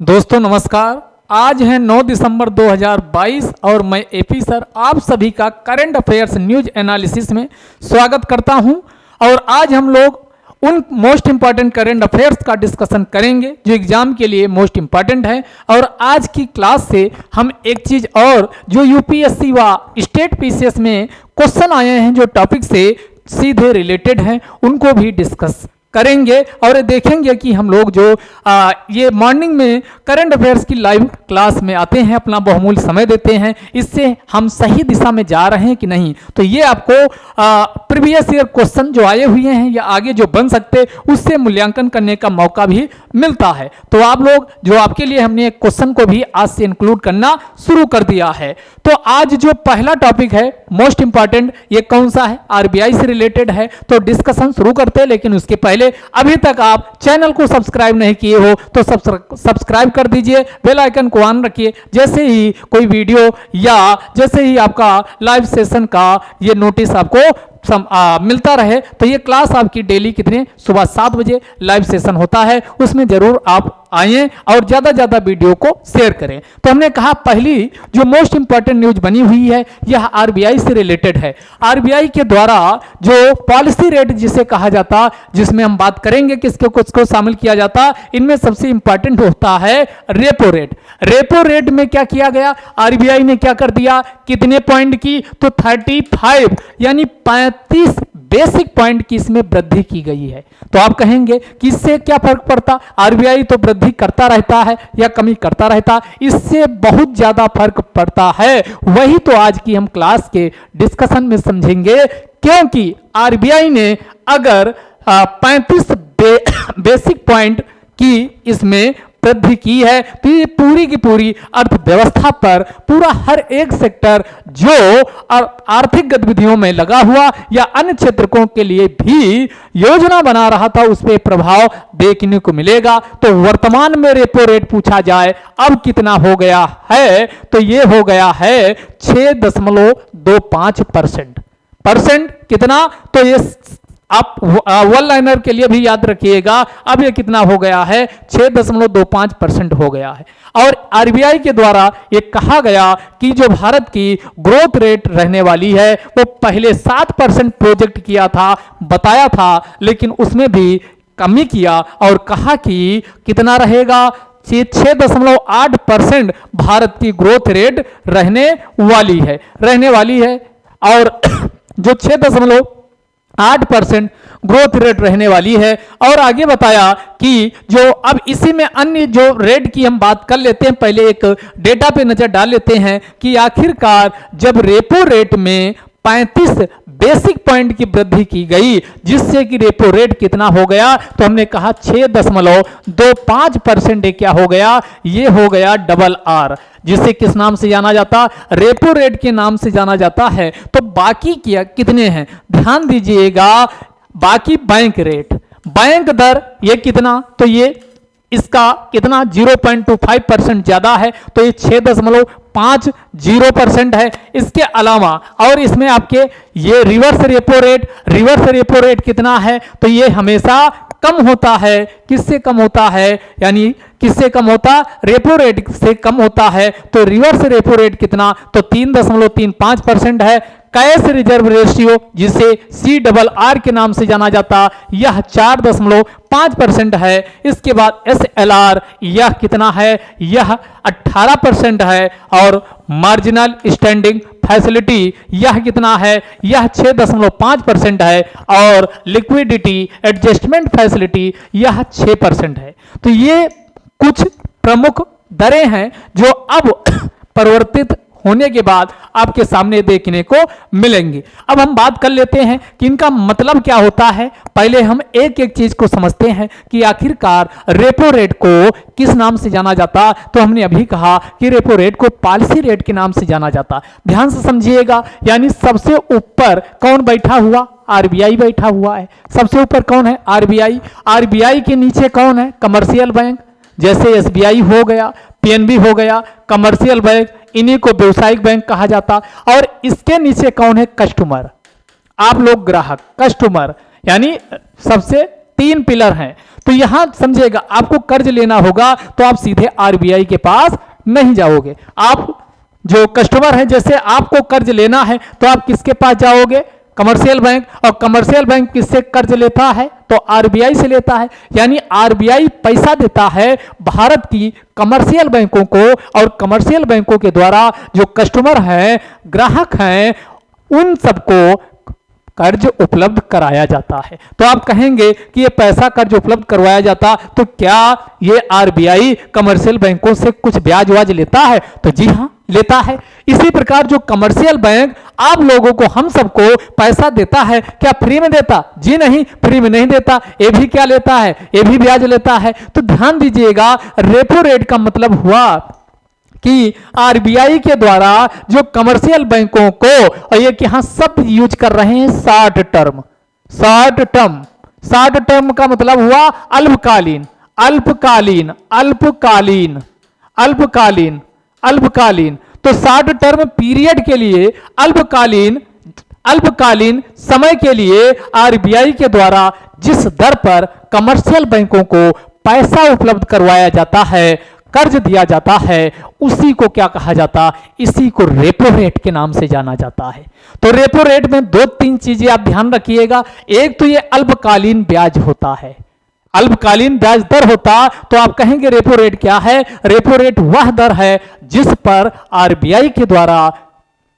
दोस्तों नमस्कार। आज है 9 दिसंबर 2022 और मैं एपी सर आप सभी का करंट अफेयर्स न्यूज एनालिसिस में स्वागत करता हूं। और आज हम लोग उन मोस्ट इंपॉर्टेंट करंट अफेयर्स का डिस्कशन करेंगे जो एग्जाम के लिए मोस्ट इंपॉर्टेंट है। और आज की क्लास से हम एक चीज और जो यूपीएससी व स्टेट पीसीएस में क्वेश्चन आए हैं जो टॉपिक से सीधे रिलेटेड हैं उनको भी डिस्कस करेंगे और देखेंगे कि हम लोग जो ये मॉर्निंग में करंट अफेयर्स की लाइव क्लास में आते हैं, अपना बहुमूल्य समय देते हैं, इससे हम सही दिशा में जा रहे हैं कि नहीं। तो ये आपको प्रीवियस ईयर क्वेश्चन जो आए हुए हैं या आगे जो बन सकते उससे मूल्यांकन करने का मौका भी मिलता है। तो आप लोग जो आपके लिए हमने एक क्वेश्चन को भी आज से इंक्लूड करना शुरू कर दिया है। तो आज जो पहला टॉपिक है मोस्ट इंपॉर्टेंट, ये कौन सा है? आरबीआई से रिलेटेड है। तो डिस्कशन शुरू करते हैं, लेकिन उसके पहले अभी तक आप चैनल को सब्सक्राइब नहीं किए हो तो सब्सक्राइब कर दीजिए, बेल आइकन को ऑन रखिए। जैसे ही कोई वीडियो या जैसे ही आपका लाइव सेशन का ये नोटिस आपको मिलता रहे तो ये क्लास आपकी डेली कितने सुबह 7 बजे लाइव सेशन होता है, उसमें जरूर आप आइए और ज्यादा वीडियो को शेयर करें। तो हमने कहा पहली जो मोस्ट इंपॉर्टेंट न्यूज बनी हुई है यह आरबीआई से रिलेटेड है। आरबीआई के द्वारा जो पॉलिसी रेट जिसे कहा जाता, जिसमें हम बात करेंगे किसके किसको शामिल किया जाता, इनमें सबसे इंपॉर्टेंट होता है रेपो रेट। रेपो रेट में क्या किया गया, आरबीआई ने क्या कर दिया, कितने पॉइंट की, तो 35 यानी 35 बेसिक पॉइंट की इसमें वृद्धि की गई है। तो आप कहेंगे कि इससे क्या फर्क पड़ता, आरबीआई तो वृद्धि करता रहता है या कमी करता रहता, इससे बहुत ज्यादा फर्क पड़ता है। वही तो आज की हम क्लास के डिस्कशन में समझेंगे, क्योंकि आरबीआई ने अगर 35 बेसिक पॉइंट की इसमें वृद्धि की है तो ये पूरी की पूरी अर्थव्यवस्था पर, पूरा हर एक सेक्टर जो आर्थिक गतिविधियों में लगा हुआ या अन्य क्षेत्रों के लिए भी योजना बना रहा था उस पर प्रभाव देखने को मिलेगा। तो वर्तमान में रेपो रेट पूछा जाए अब कितना हो गया है, तो ये हो गया है 6.25%। कितना, तो ये आप वन लाइनर के लिए भी याद रखिएगा, अब ये कितना हो गया है, 6.25% हो गया है। और आरबीआई के द्वारा ये कहा गया कि जो भारत की ग्रोथ रेट रहने वाली है वो पहले 7% प्रोजेक्ट किया था, बताया था, लेकिन उसमें भी कमी किया और कहा कि कितना रहेगा, 6.8% भारत की ग्रोथ रेट रहने वाली है। और जो 6.8% ग्रोथ रेट रहने वाली है। और आगे बताया कि जो अब इसी में अन्य जो रेट की हम बात कर लेते हैं, पहले एक डेटा पे नजर डाल लेते हैं कि आखिरकार जब रेपो रेट में 35 बेसिक पॉइंट की वृद्धि की गई जिससे कि रेपो रेट कितना हो गया, तो हमने कहा 6.25% क्या हो गया, ये हो गया डबल आर, जिसे किस नाम से जाना जाता, रेपो रेट के नाम से जाना जाता है। तो बाकी क्या कितने हैं, ध्यान दीजिएगा, बाकी बैंक रेट, बैंक दर ये कितना, तो ये इसका कितना 0.25% ज्यादा है, तो ये 6.50% है। इसके अलावा और इसमें आपके ये रिवर्स रेपो रेट कितना है, तो ये हमेशा कम होता है। किससे कम होता है, यानी किससे कम होता, रेपो रेट से कम होता है। तो रिवर्स रेपो रेट कितना, तो 3.35% है। कैश रिजर्व रेशियो जिसे CRR के नाम से जाना जाता, यह 4.5% है। इसके बाद SLR यह कितना है, यह 18% है। और मार्जिनल स्टैंडिंग फैसिलिटी यह कितना है, यह 6.5% है। और लिक्विडिटी एडजस्टमेंट फैसिलिटी यह 6% है। तो ये कुछ प्रमुख दरें हैं जो अब परिवर्तित होने के बाद आपके सामने देखने को मिलेंगी। अब हम बात कर लेते हैं कि इनका मतलब क्या होता है। पहले हम एक एक चीज को समझते हैं कि आखिरकार रेपो रेट को किस नाम से जाना जाता। तो हमने अभी कहा कि रेपो रेट को पॉलिसी रेट के नाम से जाना जाता। ध्यान से समझिएगा, यानी सबसे ऊपर कौन बैठा हुआ, आरबीआई बैठा हुआ है। सबसे ऊपर कौन है, आरबीआई। आरबीआई के नीचे कौन है, कमर्शियल बैंक, जैसे एसबीआई हो गया, पीएनबी हो गया, कमर्शियल बैंक, इन्हीं को व्यवसायिक बैंक कहा जाता। और इसके नीचे कौन है, कस्टमर। आप लोग ग्राहक, कस्टमर, यानी सबसे 3 पिलर हैं। तो यहां समझिएगा, आपको कर्ज लेना होगा तो आप सीधे आरबीआई के पास नहीं जाओगे। आप जो कस्टमर हैं, जैसे आपको कर्ज लेना है तो आप किसके पास जाओगे? Commercial bank. और कमर्शियल बैंक किससे कर्ज लेता है? तो आरबीआई से लेता है। यानी आरबीआई पैसा देता है भारत की कमर्शियल बैंकों को, और कमर्शियल बैंकों के द्वारा जो कस्टमर हैं, ग्राहक हैं, उन सबको कर्ज उपलब्ध कराया जाता है। तो आप कहेंगे कि ये पैसा कर्ज उपलब्ध करवाया जाता, तो क्या ये आरबीआई कमर्शियल बैंकों से कुछ ब्याज वाज लेता है? तो जी हां, लेता है। इसी प्रकार जो कमर्शियल बैंक आप लोगों को, हम सबको पैसा देता है, क्या फ्री में देता? जी नहीं, फ्री में नहीं देता। ये भी क्या लेता है? ये भी ब्याज लेता है। तो ध्यान दीजिएगा, रेपो रेट का मतलब हुआ कि आरबीआई के द्वारा जो कमर्शियल बैंकों को, और ये कि हाँ सब यूज कर रहे हैं शॉर्ट टर्म। शॉर्ट टर्म का मतलब हुआ अल्पकालीन, अल्पकालीन, अल्पकालीन, अल्पकालीन, अल्पकालीन। तो शॉर्ट टर्म पीरियड के लिए, अल्पकालीन, अल्पकालीन समय के लिए आरबीआई के द्वारा जिस दर पर कमर्शियल बैंकों को पैसा उपलब्ध करवाया जाता है, कर्ज दिया जाता है, उसी को क्या कहा जाता? इसी को रेपो रेट के नाम से जाना जाता है। तो रेपो रेट में दो तीन चीजें आप ध्यान रखिएगा। एक तो ये अल्पकालीन ब्याज होता है, अल्पकालीन ब्याज दर होता। तो आप कहेंगे रेपो रेट क्या है? रेपो रेट वह दर है जिस पर आरबीआई के द्वारा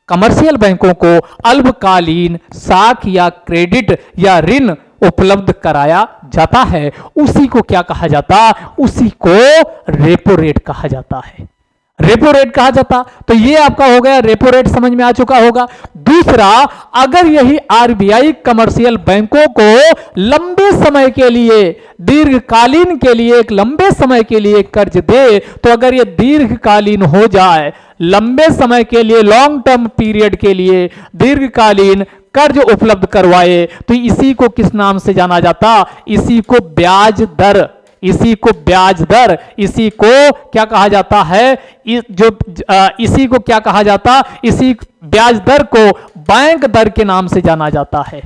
कमर्शियल बैंकों को अल्पकालीन साख या क्रेडिट या ऋण उपलब्ध कराया जाता है, उसी को क्या कहा जाता? उसी को रेपो रेट कहा जाता है। रेपो रेट कहा जाता। तो ये आपका हो गया, रेपो रेट समझ में आ चुका होगा। दूसरा, अगर यही आरबीआई कमर्शियल बैंकों को लंबे समय के लिए, दीर्घकालीन के लिए, एक लंबे समय के लिए कर्ज दे, तो अगर ये दीर्घकालीन हो जाए, लंबे समय के लिए, लॉन्ग टर्म पीरियड के लिए दीर्घकालीन कर्ज उपलब्ध करवाए, तो इसी को किस नाम से जाना जाता? इसी को ब्याज दर, इसी को ब्याज दर, इसी को क्या कहा जाता है? इसी को क्या कहा जाता? इसी ब्याज दर को बैंक दर के नाम से जाना जाता है।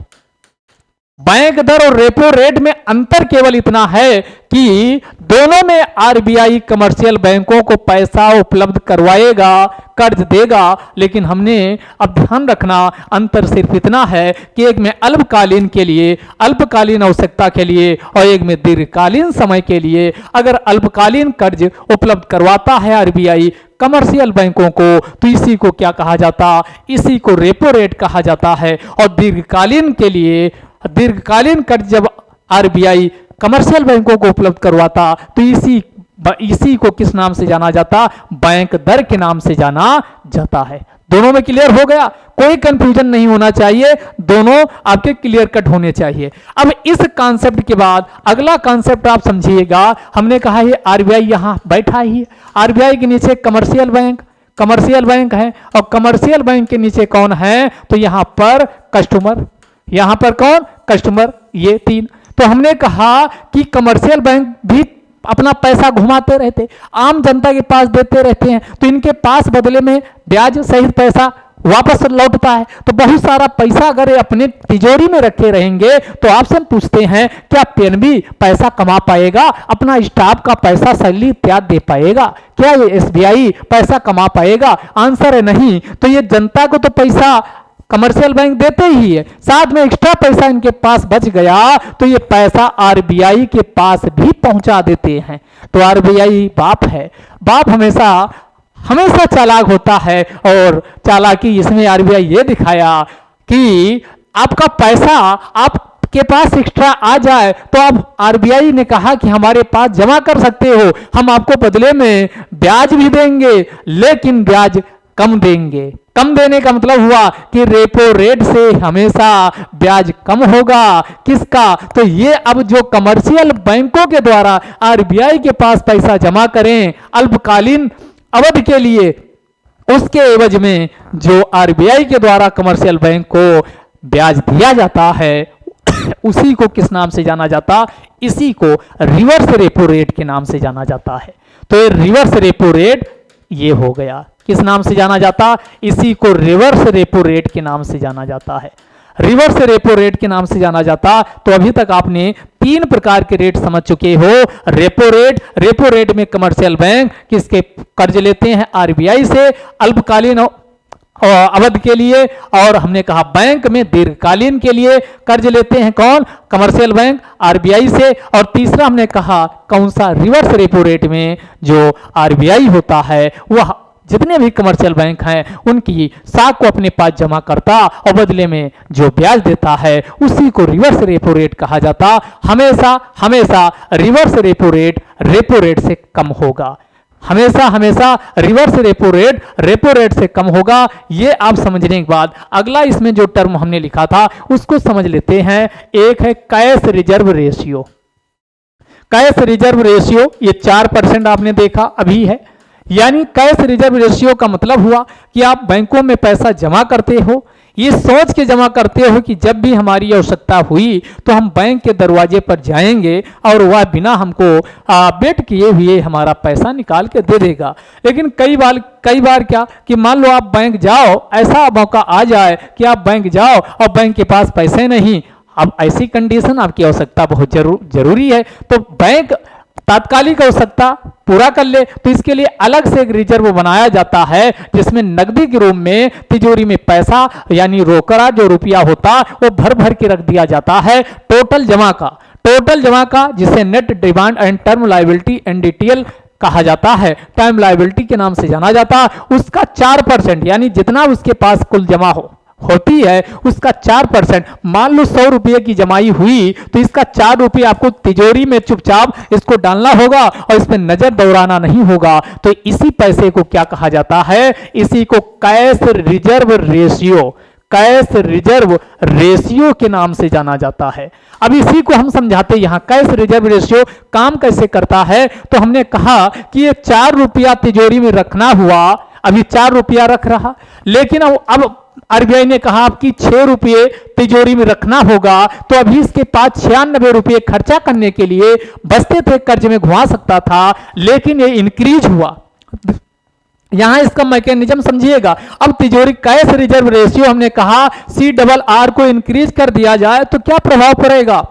बैंक दर और रेपो रेट में अंतर केवल इतना है कि दोनों में आरबीआई कमर्शियल बैंकों को पैसा उपलब्ध करवाएगा, कर्ज देगा, लेकिन हमने अब ध्यान रखना, अंतर सिर्फ इतना है कि एक में अल्पकालीन के लिए, अल्पकालीन आवश्यकता के लिए, और एक में दीर्घकालीन समय के लिए। अगर अल्पकालीन कर्ज उपलब्ध करवाता है आरबीआई कमर्शियल बैंकों को, तो इसी को क्या कहा जाता? इसी को रेपो रेट कहा जाता है। और दीर्घकालीन के लिए, दीर्घकालीन कर्ज जब आरबीआई कमर्शियल बैंकों को उपलब्ध करवाता, तो इसी को किस नाम से जाना जाता? बैंक दर के नाम से जाना जाता है। दोनों में क्लियर हो गया? कोई कंफ्यूजन नहीं होना चाहिए, दोनों आपके क्लियर कट होने चाहिए। अब इस कॉन्सेप्ट के बाद अगला कॉन्सेप्ट आप समझिएगा। हमने कहा ये आरबीआई यहां बैठा ही है, आरबीआई के नीचे कमर्शियल बैंक, कमर्शियल बैंक है, और कमर्शियल बैंक के नीचे कौन है? तो यहां पर कस्टमर, यहां पर कौन? कस्टमर। ये तीन। तो हमने कहा कि कमर्शियल बैंक भी अपना पैसा घुमाते रहते, आम जनता के पास देते रहते हैं, तो इनके पास बदले में ब्याज सहित पैसा वापस लौटता है। तो बहुत सारा पैसा अगर ये अपने तिजोरी में रखे रहेंगे, तो आपसे हम पूछते हैं क्या पीएनबी पैसा कमा पाएगा? अपना स्टाफ का पैसा सैलरी इत्यादि दे पाएगा? क्या ये एसबीआई पैसा कमा पाएगा? आंसर है नहीं। तो ये जनता को तो पैसा कमर्शियल बैंक देते ही है, साथ में एक्स्ट्रा पैसा इनके पास बच गया तो ये पैसा आरबीआई के पास भी पहुंचा देते हैं। तो आरबीआई बाप है, बाप हमेशा हमेशा चालाक होता है, और चालाकी इसमें आरबीआई ये दिखाया कि आपका पैसा आपके पास एक्स्ट्रा आ जाए तो आप, आरबीआई ने कहा कि हमारे पास जमा कर सकते हो, हम आपको बदले में ब्याज भी देंगे, लेकिन ब्याज कम देंगे। कम देने का मतलब हुआ कि रेपो रेट से हमेशा ब्याज कम होगा। किसका? तो ये अब जो कमर्शियल बैंकों के द्वारा आरबीआई के पास पैसा जमा करें अल्पकालीन अवधि के लिए, उसके एवज में जो आरबीआई के द्वारा कमर्शियल बैंक को ब्याज दिया जाता है, उसी को किस नाम से जाना जाता? इसी को रिवर्स रेपो रेट के नाम से जाना जाता है। तो ये रिवर्स रेपो रेट ये हो गया। किस नाम से जाना जाता? इसी को रिवर्स रेपो रेट के नाम से जाना जाता है। रिवर्स रेपो रेट के नाम से जाना जाता। तो अभी तक आपने 3 प्रकार के रेट समझ चुके हो। रेपो रेट में कमर्शियल बैंक किसके कर्ज लेते हैं? आरबीआई से अल्पकालीन अवधि के लिए, और हमने कहा बैंक में दीर्घकालीन के लिए कर्ज लेते हैं कौन? कमर्शियल बैंक आरबीआई से। और तीसरा हमने कहा कौन सा? रिवर्स रेपो रेट में जो आरबीआई होता है वह जितने भी कमर्शियल बैंक हैं उनकी साख को अपने पास जमा करता और बदले में जो ब्याज देता है उसी को रिवर्स रेपो रेट कहा जाता। हमेशा हमेशा रिवर्स रेपो रेट से कम होगा। हमेशा हमेशा रिवर्स रेपो रेट से कम होगा। ये आप समझने के बाद अगला इसमें जो टर्म हमने लिखा था उसको समझ लेते हैं। एक है cash reserve ratio. Cash reserve ratio ये 4% आपने देखा अभी है। यानी कैश रिजर्व रेशियो का मतलब हुआ कि आप बैंकों में पैसा जमा करते हो, ये सोच के जमा करते हो कि जब भी हमारी आवश्यकता हुई तो हम बैंक के दरवाजे पर जाएंगे और वह बिना हमको वेट किए हुए हमारा पैसा निकाल के दे देगा। लेकिन कई बार क्या कि मान लो आप बैंक जाओ, ऐसा मौका आ जाए कि आप बैंक जाओ और बैंक के पास पैसे नहीं। अब ऐसी कंडीशन आपकी आवश्यकता बहुत जरूरी है तो बैंक तात्कालिक आवश्यकता पूरा कर ले तो इसके लिए अलग से एक रिजर्व बनाया जाता है जिसमें नकदी के रूप में तिजोरी में पैसा यानी रोकड़ा जो रुपया होता वो भर भर के रख दिया जाता है टोटल जमा का जिसे net demand and term liability NDTL कहा जाता है। टर्म लायबिलिटी के नाम से जाना जाता। उसका 4% यानी जितना उसके पास कुल जमा होती है उसका 4%। मान लो 100 रुपये की जमाई हुई तो इसका 4 रुपये आपको तिजोरी में चुपचाप इसको डालना होगा और इस पर नजर दौड़ाना नहीं होगा। तो इसी पैसे को क्या कहा जाता है? इसी को कैश रिजर्व रेशियो के नाम से जाना जाता है। अब इसी को हम समझाते यहाँ कैश रिजर्व रेशियो काम कैसे करता है। तो हमने कहा कि ये 4 रुपया तिजोरी में रखना हुआ, अभी 4 रुपया रख रहा, लेकिन अब आरबीआई ने कहा आपकी 6 रुपये तिजोरी में रखना होगा तो अभी इसके पास 96 रुपये खर्चा करने के लिए बचते थे, कर्ज में घुमा सकता था, लेकिन ये इंक्रीज हुआ। यहां इसका मैकेनिज्म समझिएगा। अब तिजोरी कैश रिजर्व रेशियो हमने कहा CRR को इंक्रीज कर दिया जाए तो क्या प्रभाव पड़ेगा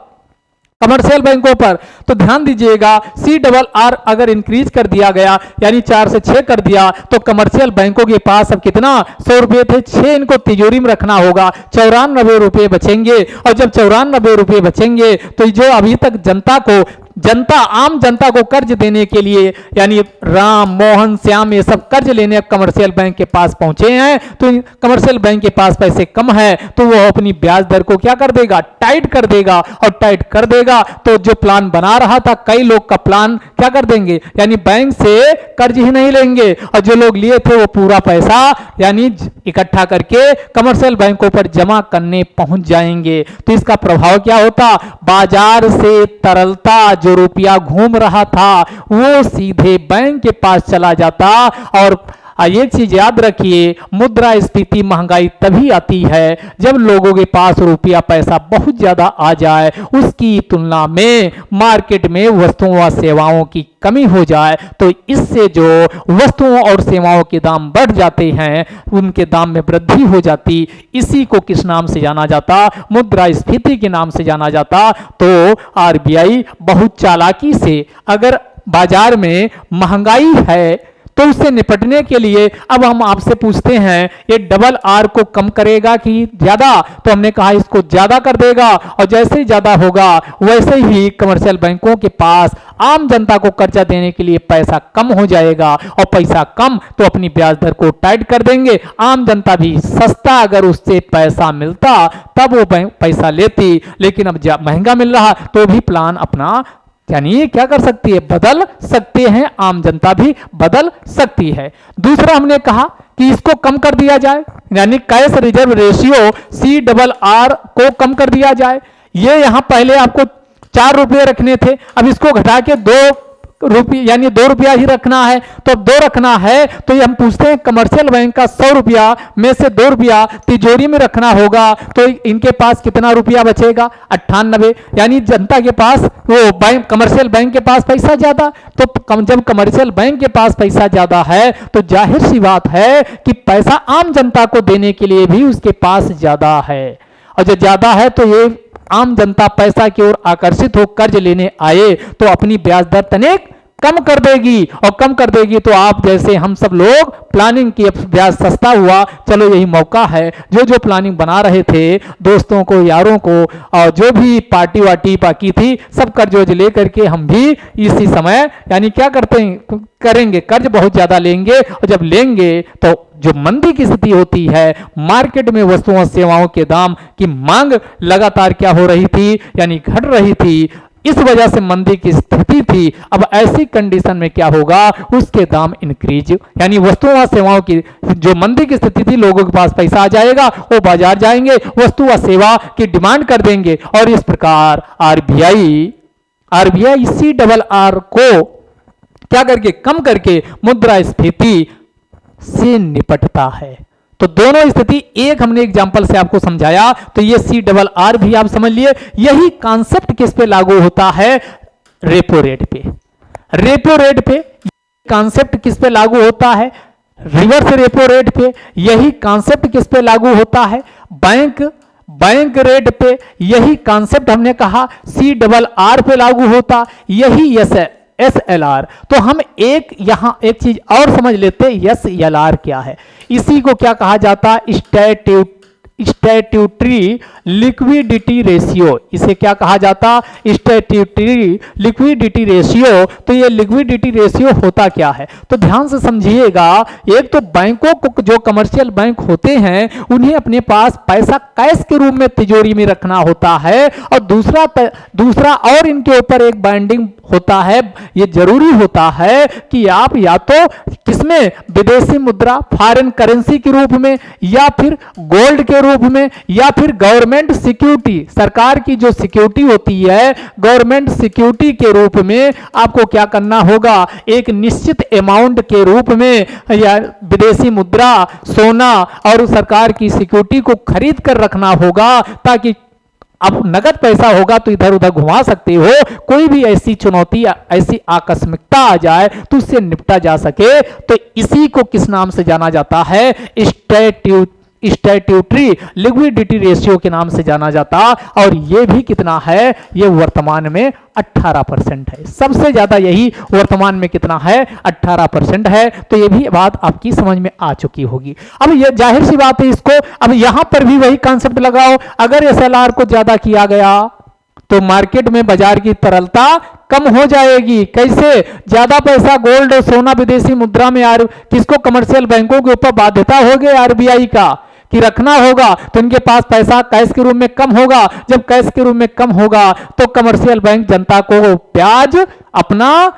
कमर्शियल बैंकों पर? तो ध्यान दीजिएगा CRR अगर इंक्रीज कर दिया गया यानी 4 से 6 कर दिया तो कमर्शियल बैंकों के पास अब कितना 100 रुपये थे, 6 इनको तिजोरी में रखना होगा, 94 रुपये बचेंगे। और जब 94 रुपये बचेंगे तो जो अभी तक आम जनता को कर्ज देने के लिए यानी राम मोहन श्याम ये सब कर्ज लेने कमर्शियल बैंक के पास पहुंचे हैं तो कमर्शियल बैंक के पास पैसे कम है तो वो अपनी ब्याज दर को क्या कर देगा? टाइट कर देगा। और टाइट कर देगा तो जो प्लान बना रहा था कई लोग का प्लान क्या कर देंगे यानी बैंक से कर्ज ही नहीं लेंगे और जो लोग लिए थे वो पूरा पैसा यानी इकट्ठा करके कमर्शियल बैंकों पर जमा करने पहुंच जाएंगे। तो इसका प्रभाव क्या होता? बाजार से तरलता जो रुपया घूम रहा था वो सीधे बैंक के पास चला जाता। और एक चीज याद रखिए, मुद्रास्फीति महंगाई तभी आती है जब लोगों के पास रुपया पैसा बहुत ज्यादा आ जाए, उसकी तुलना में मार्केट में वस्तुओं व सेवाओं की कमी हो जाए। तो इससे जो वस्तुओं और सेवाओं के दाम बढ़ जाते हैं उनके दाम में वृद्धि हो जाती। इसी को किस नाम से जाना जाता? मुद्रास्फीति के नाम से जाना जाता। तो आरबीआई बहुत चालाकी से अगर बाजार में महंगाई है तो उससे निपटने के लिए अब हम आपसे पूछते हैं ये RRR को कम करेगा कि ज्यादा? तो हमने कहा इसको ज्यादा कर देगा और जैसे ही ज्यादा होगा वैसे ही कमर्शियल बैंकों के पास आम जनता को कर्जा देने के लिए पैसा कम हो जाएगा और पैसा कम तो अपनी ब्याज दर को टाइट कर देंगे। आम जनता भी सस्ता अगर उससे पैसा मिलता तब वो पैसा लेती, लेकिन अब महंगा मिल रहा तो भी प्लान अपना यानी क्या कर सकती है? बदल सकते हैं, आम जनता भी बदल सकती है। दूसरा हमने कहा कि इसको कम कर दिया जाए यानी कैश रिजर्व रेशियो CRR को कम कर दिया जाए। ये यहां पहले आपको 4 रुपये रखने थे, अब इसको घटा के 2 रुपये यानी 2 रुपया ही रखना है। तो 2 रखना है तो ये हम पूछते हैं कमर्शियल बैंक का 100 रुपया में से 2 रुपया तिजोरी में रखना होगा तो इनके पास कितना रुपया बचेगा? 98। यानी जनता के पास वो कमर्शियल बैंक के पास पैसा ज्यादा। तो जब कमर्शियल बैंक के पास पैसा ज्यादा है तो जाहिर सी बात है कि पैसा आम जनता को देने के लिए भी उसके पास ज्यादा है। और जो ज्यादा है तो ये आम जनता पैसा की ओर आकर्षित हो कर्ज लेने आए तो अपनी ब्याज दर तनिक कम कर देगी, और कम कर देगी तो आप जैसे हम सब लोग प्लानिंग की ब्याज सस्ता हुआ, चलो यही मौका है। जो जो प्लानिंग बना रहे थे दोस्तों को, यारों को, और जो भी पार्टी वार्टी बाकी थी, सब कर्ज लेकर के हम भी इसी समय यानी क्या करते हैं, करेंगे कर्ज बहुत ज्यादा लेंगे, और जब लेंगे तो जो मंदी की स्थिति होती है, मार्केट में वस्तुओं और सेवाओं के दाम की मांग लगातार क्या हो रही थी, यानी घट रही थी, इस वजह से मंदी की स्थिति थी। अब ऐसी कंडीशन में क्या होगा, उसके दाम इंक्रीज, यानी वस्तुओं और सेवाओं की जो मंदी की स्थिति थी, लोगों के पास पैसा आ जाएगा, वो बाजार जाएंगे, वस्तु व सेवा की डिमांड कर देंगे, और इस प्रकार आरबीआई CRR को क्या करके कम करके मुद्रास्फीति से निपटता है। तो दोनों स्थिति, एक हमने एग्जांपल से आपको समझाया, तो ये CRR भी आप समझ लिए। यही कॉन्सेप्ट किस पे लागू होता है, रेपो रेट पे। रेपो रेट पे कॉन्सेप्ट किस पे लागू होता है, रिवर्स रेपो रेट पे। यही कॉन्सेप्ट किस पे लागू होता है, बैंक रेट पे। यही कॉन्सेप्ट हमने कहा CRR पे लागू होता, यही SLR। तो हम यहां एक चीज और समझ लेते, SLR क्या है। इसी को क्या कहा जाता है, स्टैट्यूटरी लिक्विडिटी रेशियो। इसे क्या कहा जाता, स्टैट्यूटरी लिक्विडिटी रेशियो। तो ये लिक्विडिटी रेशियो होता क्या है, तो ध्यान से समझिएगा। एक तो बैंकों को, जो कमर्शियल बैंक होते हैं, उन्हें अपने पास पैसा कैश के रूप में तिजोरी में रखना होता है, और दूसरा और इनके ऊपर एक बाइंडिंग होता है। ये जरूरी होता है कि आप या तो किसमें, विदेशी मुद्रा फॉरेन करेंसी के रूप में, या फिर गोल्ड के रूप में, या फिर गवर्नमेंट सिक्योरिटी, सरकार की जो सिक्योरिटी होती है, गवर्नमेंट सिक्योरिटी के रूप में आपको क्या करना होगा, एक निश्चित अमाउंट के रूप में या विदेशी मुद्रा, सोना और सरकार की सिक्योरिटी को खरीद कर रखना होगा, ताकि अब नगद पैसा होगा तो इधर उधर घुमा सकते हो, कोई भी ऐसी चुनौती, ऐसी आकस्मिकता आ जाए तो उससे निपटा जा सके। तो इसी को किस नाम से जाना जाता है, स्टैट्यूटरी लिक्विडिटी रेशियो के नाम से जाना जाता। और ये भी कितना है, ये वर्तमान में 18% है। सबसे ज्यादा यही वर्तमान में कितना है, 18% है। तो ये भी बात आपकी समझ में आ चुकी होगी। अब ये जाहिर सी बात है, इसको अब यहां पर भी वही कॉन्सेप्ट लगाओ। अगर SLR को ज्यादा किया गया तो मार्केट में बाजार की तरलता कम हो जाएगी। कैसे, ज्यादा पैसा गोल्ड और सोना विदेशी मुद्रा में किसको, कमर्शियल बैंकों के ऊपर बाध्यता हो गई RBI का कि रखना होगा, तो इनके पास पैसा कैश के रूप में कम होगा। जब कैश के रूप में कम होगा तो कमर्शियल बैंक जनता को ब्याज अपना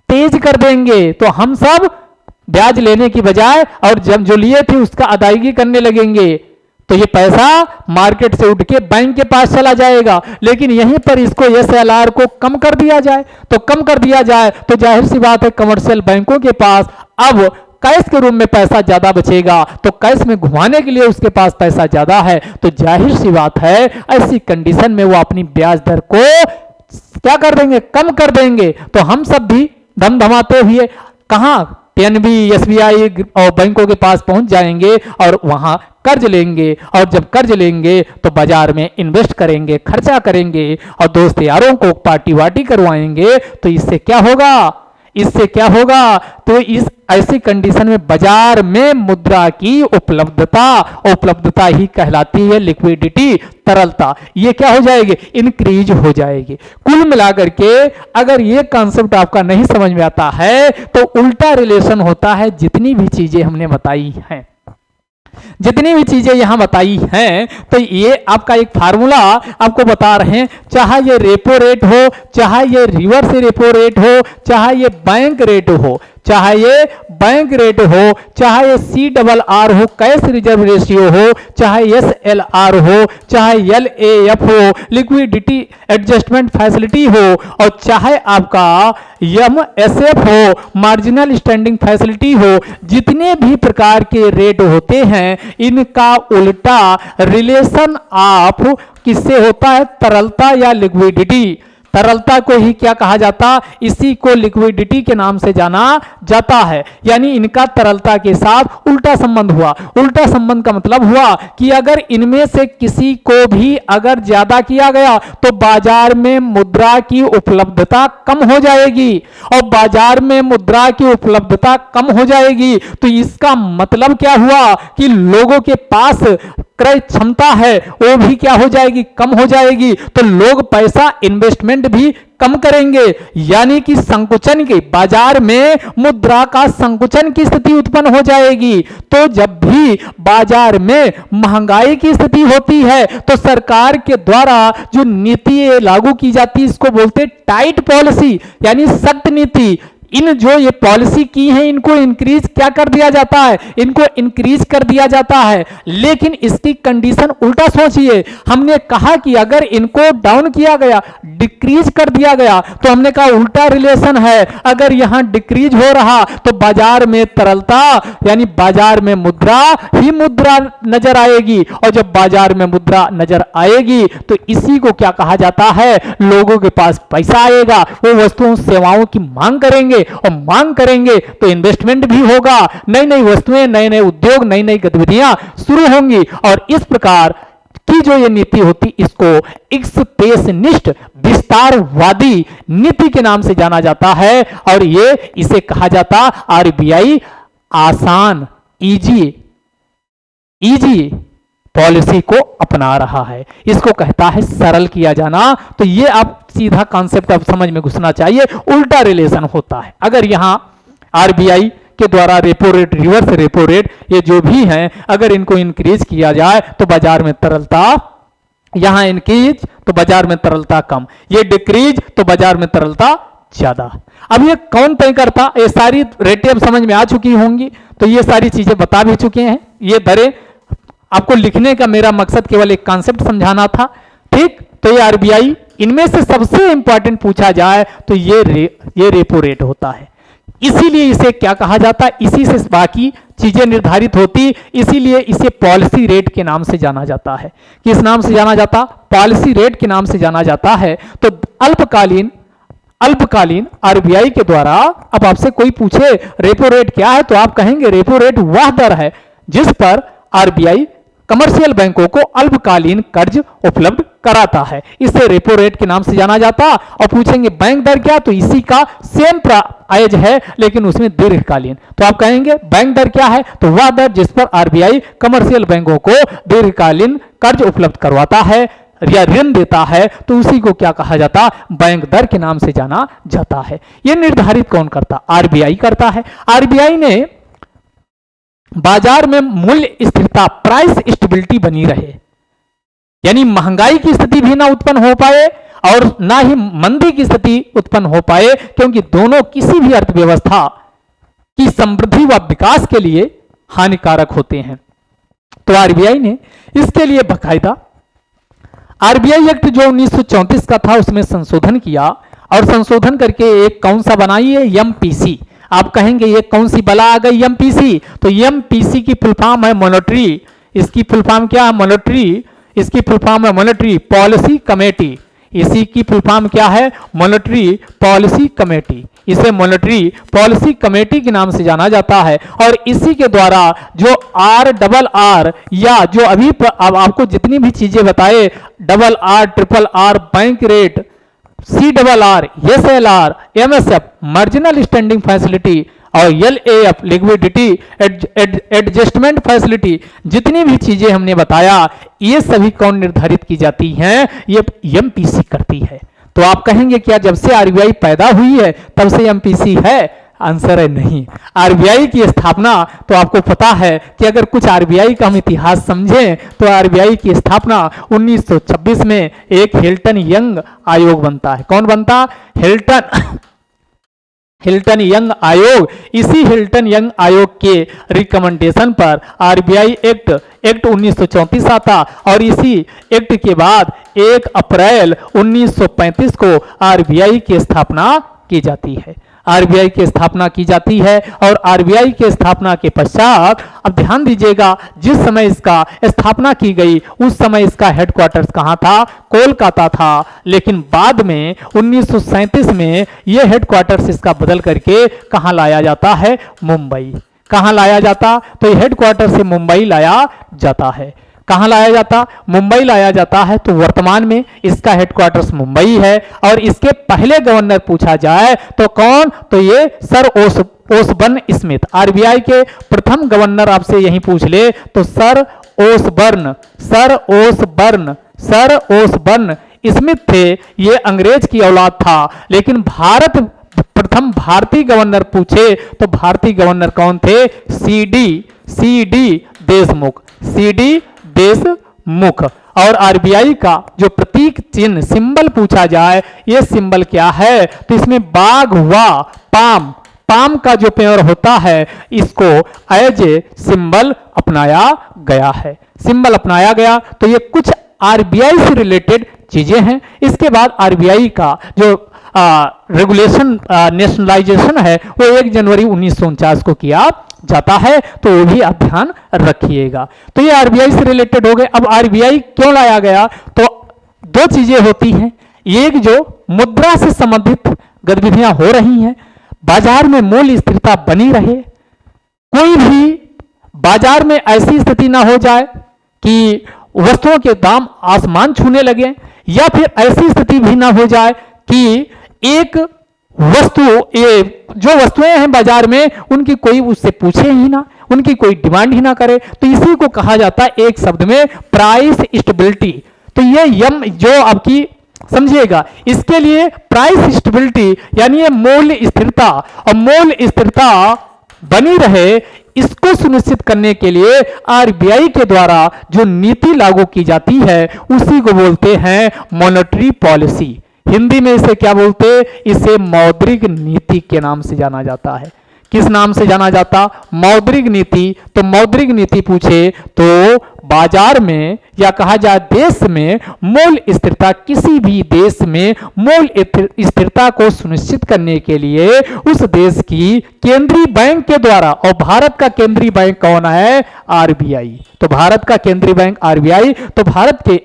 तेज कर देंगे। तो हम सब ब्याज लेने की बजाय और जब जो लिए थे उसका अदायगी करने लगेंगे, तो ये पैसा मार्केट से उठ के बैंक के पास चला जाएगा। लेकिन यहीं पर इसको SLR को कम कर दिया जाए, तो कम कर दिया जाए तो जाहिर सी बात है कमर्शियल बैंकों के पास अब कैश के रूप में पैसा ज्यादा बचेगा, तो कैश में घुमाने के लिए उसके पास पैसा ज्यादा है। तो जाहिर सी बात है ऐसी कंडीशन में वो अपनी ब्याज दर को क्या कर देंगे, कम कर देंगे। तो हम सब भी धमधमाते हुए कहां, PNB, SBI और बैंकों के पास पहुंच जाएंगे और वहां कर्ज लेंगे, और जब कर्ज लेंगे तो बाजार में इन्वेस्ट करेंगे, खर्चा करेंगे, और दोस्त यारों को पार्टी वार्टी करवाएंगे। तो इससे क्या होगा, तो इस ऐसी कंडीशन में बाजार में मुद्रा की उपलब्धता ही कहलाती है लिक्विडिटी, तरलता। ये क्या हो जाएगी, इंक्रीज हो जाएगी। कुल मिलाकर के अगर ये कॉन्सेप्ट आपका नहीं समझ में आता है तो उल्टा रिलेशन होता है। जितनी भी चीजें हमने बताई हैं, जितनी भी चीजें यहां बताई हैं, तो ये आपका एक फार्मूला आपको बता रहे हैं। चाहे ये रेपो रेट हो, चाहे ये रिवर्स रेपो रेट हो, चाहे ये बैंक रेट हो, चाहे ये CRR हो, कैश रिजर्व रेशियो हो, चाहे SLR हो, चाहे LAF हो, लिक्विडिटी एडजस्टमेंट फैसिलिटी हो, और चाहे आपका MSF हो, मार्जिनल स्टैंडिंग फैसिलिटी हो, जितने भी प्रकार के रेट होते हैं इनका उल्टा रिलेशन आप किससे होता है, तरलता या लिक्विडिटी। तरलता को ही क्या कहा जाता, इसी को लिक्विडिटी के नाम से जाना जाता है। यानी इनका तरलता के साथ उल्टा संबंध हुआ। उल्टा संबंध का मतलब हुआ कि अगर इनमें से किसी को भी अगर ज्यादा किया गया तो बाजार में मुद्रा की उपलब्धता कम हो जाएगी, और बाजार में मुद्रा की उपलब्धता कम हो जाएगी तो इसका मतलब क्या हुआ कि लोगों के पास क्रय क्षमता है वो भी क्या हो जाएगी, कम हो जाएगी। तो लोग पैसा इन्वेस्टमेंट भी कम करेंगे, यानी कि संकुचन के बाजार में मुद्रा का संकुचन की स्थिति उत्पन्न हो जाएगी। तो जब भी बाजार में महंगाई की स्थिति होती है तो सरकार के द्वारा जो नीति लागू की जाती है इसको बोलते टाइट पॉलिसी, यानी सख्त नीति। इन जो ये पॉलिसी की है इनको इंक्रीज क्या कर दिया जाता है, इनको इंक्रीज कर दिया जाता है। लेकिन इसकी कंडीशन उल्टा सोचिए, हमने कहा कि अगर इनको डाउन किया गया, डिक्रीज कर दिया गया, तो हमने कहा उल्टा रिलेशन है। अगर यहां डिक्रीज हो रहा तो बाजार में तरलता यानी बाजार में मुद्रा ही मुद्रा नजर आएगी, और जब बाजार में मुद्रा नजर आएगी तो इसी को क्या कहा जाता है, लोगों के पास पैसा आएगा, वो वस्तुओं सेवाओं की मांग करेंगे, और मांग करेंगे तो इन्वेस्टमेंट भी होगा, नई नई वस्तुएं, नए नए उद्योग, नई नई गतिविधियां शुरू होंगी। और इस प्रकार की जो ये नीति होती इसको एक्सपेंशनिस्ट विस्तारवादी नीति के नाम से जाना जाता है, और ये इसे कहा जाता आरबीआई आसान इजी पॉलिसी को अपना रहा है, इसको कहता है सरल किया जाना। तो ये आप सीधा कॉन्सेप्ट आप समझ में घुसना चाहिए, उल्टा रिलेशन होता है। अगर यहां आरबीआई के द्वारा repo rate, reverse repo rate, ये जो भी हैं, अगर इनको इंक्रीज किया जाए तो बाजार में तरलता, यहां इंक्रीज तो बाजार में तरलता कम, ये डिक्रीज तो बाजार में तरलता ज्यादा। अब ये कौन तय करता, ये सारी रेटें अब समझ में आ चुकी होंगी, तो ये सारी चीजें बता भी चुके हैं। ये दरें आपको लिखने का मेरा मकसद केवल एक कॉन्सेप्ट समझाना था, ठीक। तो ये आरबीआई, इनमें से सबसे इंपॉर्टेंट पूछा जाए तो ये रेपो रेट होता है, इसीलिए इसे क्या कहा जाता है, इसी से बाकी चीजें निर्धारित होती, इसीलिए इसे पॉलिसी रेट के नाम से जाना जाता है। किस नाम से जाना जाता, पॉलिसी रेट के नाम से जाना जाता है। तो अल्पकालीन आरबीआई के द्वारा अब आपसे कोई पूछे रेपो रेट क्या है तो आप कहेंगे रेपो रेट वह दर है जिस पर आरबीआई कमर्शियल बैंकों को अल्पकालीन कर्ज उपलब्ध कराता है, इसे रेपो रेट के नाम से जाना जाता। और पूछेंगे बैंक दर क्या, तो इसी का सेम प्राइस है लेकिन उसमें दीर्घकालीन। तो आप कहेंगे बैंक दर क्या है, तो वह दर जिस पर आरबीआई कमर्शियल बैंकों को दीर्घकालीन कर्ज उपलब्ध करवाता है या ऋण देता है, तो उसी को क्या कहा जाता, बैंक दर के नाम से जाना जाता है। यह निर्धारित कौन करता, आरबीआई करता है। आरबीआई ने बाजार में मूल्य स्थिरता, प्राइस स्टेबिलिटी बनी रहे, यानी महंगाई की स्थिति भी ना उत्पन्न हो पाए और ना ही मंदी की स्थिति उत्पन्न हो पाए, क्योंकि दोनों किसी भी अर्थव्यवस्था की समृद्धि व विकास के लिए हानिकारक होते हैं। तो आरबीआई ने इसके लिए बाकायदा आरबीआई एक्ट जो 1934 का था उसमें संशोधन किया, और संशोधन करके एक कौन सा बनाई है, एमपीसी। आप कहेंगे ये कौन सी बला आ गई एमपीसी, तो एमपीसी की फुल फॉर्म है मॉनेटरी, इसकी फुल फॉर्म क्या है, मॉनेटरी, इसकी फुल फॉर्म है मॉनेटरी पॉलिसी कमेटी, इसी की फुल फॉर्म क्या है, मॉनेटरी पॉलिसी कमेटी। इसे मॉनेटरी पॉलिसी कमेटी के नाम से जाना जाता है, और इसी के द्वारा जो RRR या जो अभी अब आपको जितनी भी चीजें बताए, RRR, RRR bank rate, CRR, SLR, MSF marginal standing facility और LAF लिक्विडिटी एडजस्टमेंट फैसिलिटी, जितनी भी चीजें हमने बताया ये सभी कौन निर्धारित की जाती हैं, ये एमपीसी करती है। तो आप कहेंगे क्या जब से आरबीआई पैदा हुई है तब से एमपीसी है, आंसर है नहीं। आरबीआई की स्थापना तो आपको पता है कि अगर कुछ आरबीआई का हम इतिहास समझें तो आरबीआई की स्थापना 1926 में एक हिल्टन यंग आयोग बनता है। कौन बनता, हिल्टन यंग आयोग। इसी हिल्टन यंग आयोग के रिकमेंडेशन पर आरबीआई एक्ट 1934 आता, और इसी एक्ट के बाद 1 अप्रैल 1935 को आरबीआई की स्थापना की जाती है। आरबीआई की स्थापना की जाती है और आरबीआई की स्थापना के पश्चात अब ध्यान दीजिएगा, जिस समय इसका स्थापना की गई उस समय इसका हेडक्वार्टर्स कहाँ था? कोलकाता था। लेकिन बाद में 1937 में यह हेडक्वार्टर्स इसका बदल करके कहाँ लाया जाता है? मुंबई। कहाँ लाया जाता? तो ये हेडक्वार्टर से मुंबई लाया जाता है। कहाँ लाया जाता? मुंबई लाया जाता है। तो वर्तमान में इसका हेडक्वार्टर्स मुंबई है। और इसके पहले गवर्नर पूछा जाए तो कौन? तो ये सर ओसबर्न स्मिथ। आरबीआई के प्रथम गवर्नर आपसे यही पूछ ले तो सर ओसबर्न स्मिथ थे। ये अंग्रेज की औलाद था। लेकिन प्रथम भारतीय गवर्नर पूछे तो भारतीय गवर्नर कौन थे? सीडी देशमुख। और आरबीआई का जो प्रतीक चिन्ह सिंबल पूछा जाए, ये सिंबल क्या है? तो इसमें बाघ हुआ, पाम का जो पेड़ होता है इसको एज ए सिंबल अपनाया गया। तो ये कुछ आरबीआई से रिलेटेड चीजें हैं। इसके बाद आरबीआई का जो रेगुलेशन नेशनलाइजेशन है वो 1 जनवरी 1949 को किया जाता है। तो वो भी आप ध्यान रखिएगा। तो ये आरबीआई से रिलेटेड हो गए। अब आरबीआई क्यों लाया गया? तो दो चीजें होती हैं। एक जो मुद्रा से संबंधित गतिविधियां हो रही हैं, बाजार में मूल्य स्थिरता बनी रहे, कोई भी बाजार में ऐसी स्थिति ना हो जाए कि वस्तुओं के दाम आसमान छूने लगे, या फिर ऐसी स्थिति भी ना हो जाए कि एक वस्तु, ये जो वस्तुएं हैं बाजार में, उनकी कोई उससे पूछे ही ना, उनकी कोई डिमांड ही ना करे। तो इसी को कहा जाता है एक शब्द में प्राइस स्टेबिलिटी। तो ये यम जो आपकी समझिएगा, इसके लिए प्राइस स्टेबिलिटी यानी ये मूल्य स्थिरता, और मूल्य स्थिरता बनी रहे, इसको सुनिश्चित करने के लिए आरबीआई के द्वारा जो नीति लागू की जाती है उसी को बोलते हैं मॉनेटरी पॉलिसी। हिंदी में इसे क्या बोलते? इसे मौद्रिक नीति के नाम से जाना जाता है। किस नाम से जाना जाता? मौद्रिक नीति। तो मौद्रिक नीति पूछे तो बाजार में या कहा जाए देश में मूल्य स्थिरता, किसी भी देश में मूल्य स्थिरता को सुनिश्चित करने के लिए उस देश की केंद्रीय बैंक के द्वारा, और भारत का केंद्रीय बैंक कौन है? आरबीआई। तो भारत का केंद्रीय बैंक आरबीआई। तो भारत के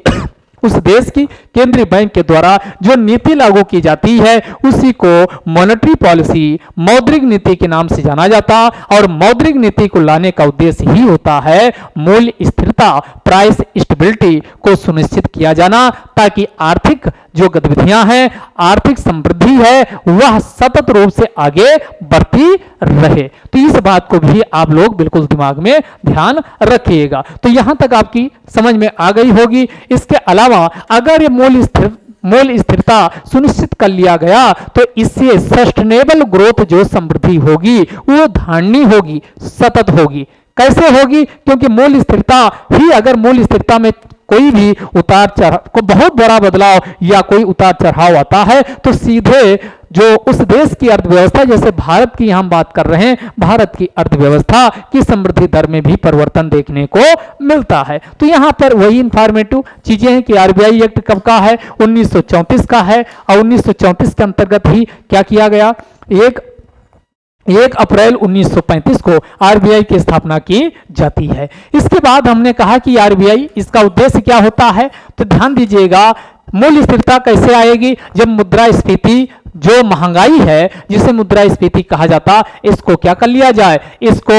उस देश की केंद्रीय बैंक के द्वारा जो नीति लागू की जाती है उसी को मॉनेटरी पॉलिसी, मौद्रिक नीति के नाम से जाना जाता। और मौद्रिक नीति को लाने का उद्देश्य ही होता है मूल्य स्थिरता, प्राइस स्टेबिलिटी को सुनिश्चित किया जाना, ताकि आर्थिक जो गतिविधियां हैं, आर्थिक समृद्धि है, वह सतत रूप से आगे बढ़ती रहे। तो इस बात को भी आप लोग बिल्कुल दिमाग में ध्यान रखिएगा। तो यहां तक आपकी समझ में आ गई होगी। इसके अलावा अगर ये मूल्य स्थिरता सुनिश्चित कर लिया गया तो इससे सस्टेनेबल ग्रोथ, जो समृद्धि होगी वो धारणीय होगी, सतत होगी। कैसे होगी? क्योंकि मूल्य स्थिरता ही, अगर मूल्य स्थिरता में कोई भी उतार चढ़ाव, को बहुत बड़ा बदलाव या कोई उतार चढ़ाव आता है तो सीधे जो उस देश की अर्थव्यवस्था, जैसे भारत की हम बात कर रहे हैं, भारत की अर्थव्यवस्था की समृद्धि दर में भी परिवर्तन देखने को मिलता है। तो यहाँ पर वही इंफॉर्मेटिव चीजें हैं कि आरबीआई एक्ट कब का है? 1934 का है। और 1934 के अंतर्गत ही क्या किया गया? 1 अप्रैल 1935 को आरबीआई की स्थापना की जाती है। इसके बाद हमने कहा कि आरबीआई, इसका उद्देश्य क्या होता है? तो ध्यान दीजिएगा, मूल्य स्थिरता कैसे आएगी? जब मुद्रास्फीति, जो महंगाई है जिसे मुद्रास्फीति कहा जाता, इसको क्या कर लिया जाए? इसको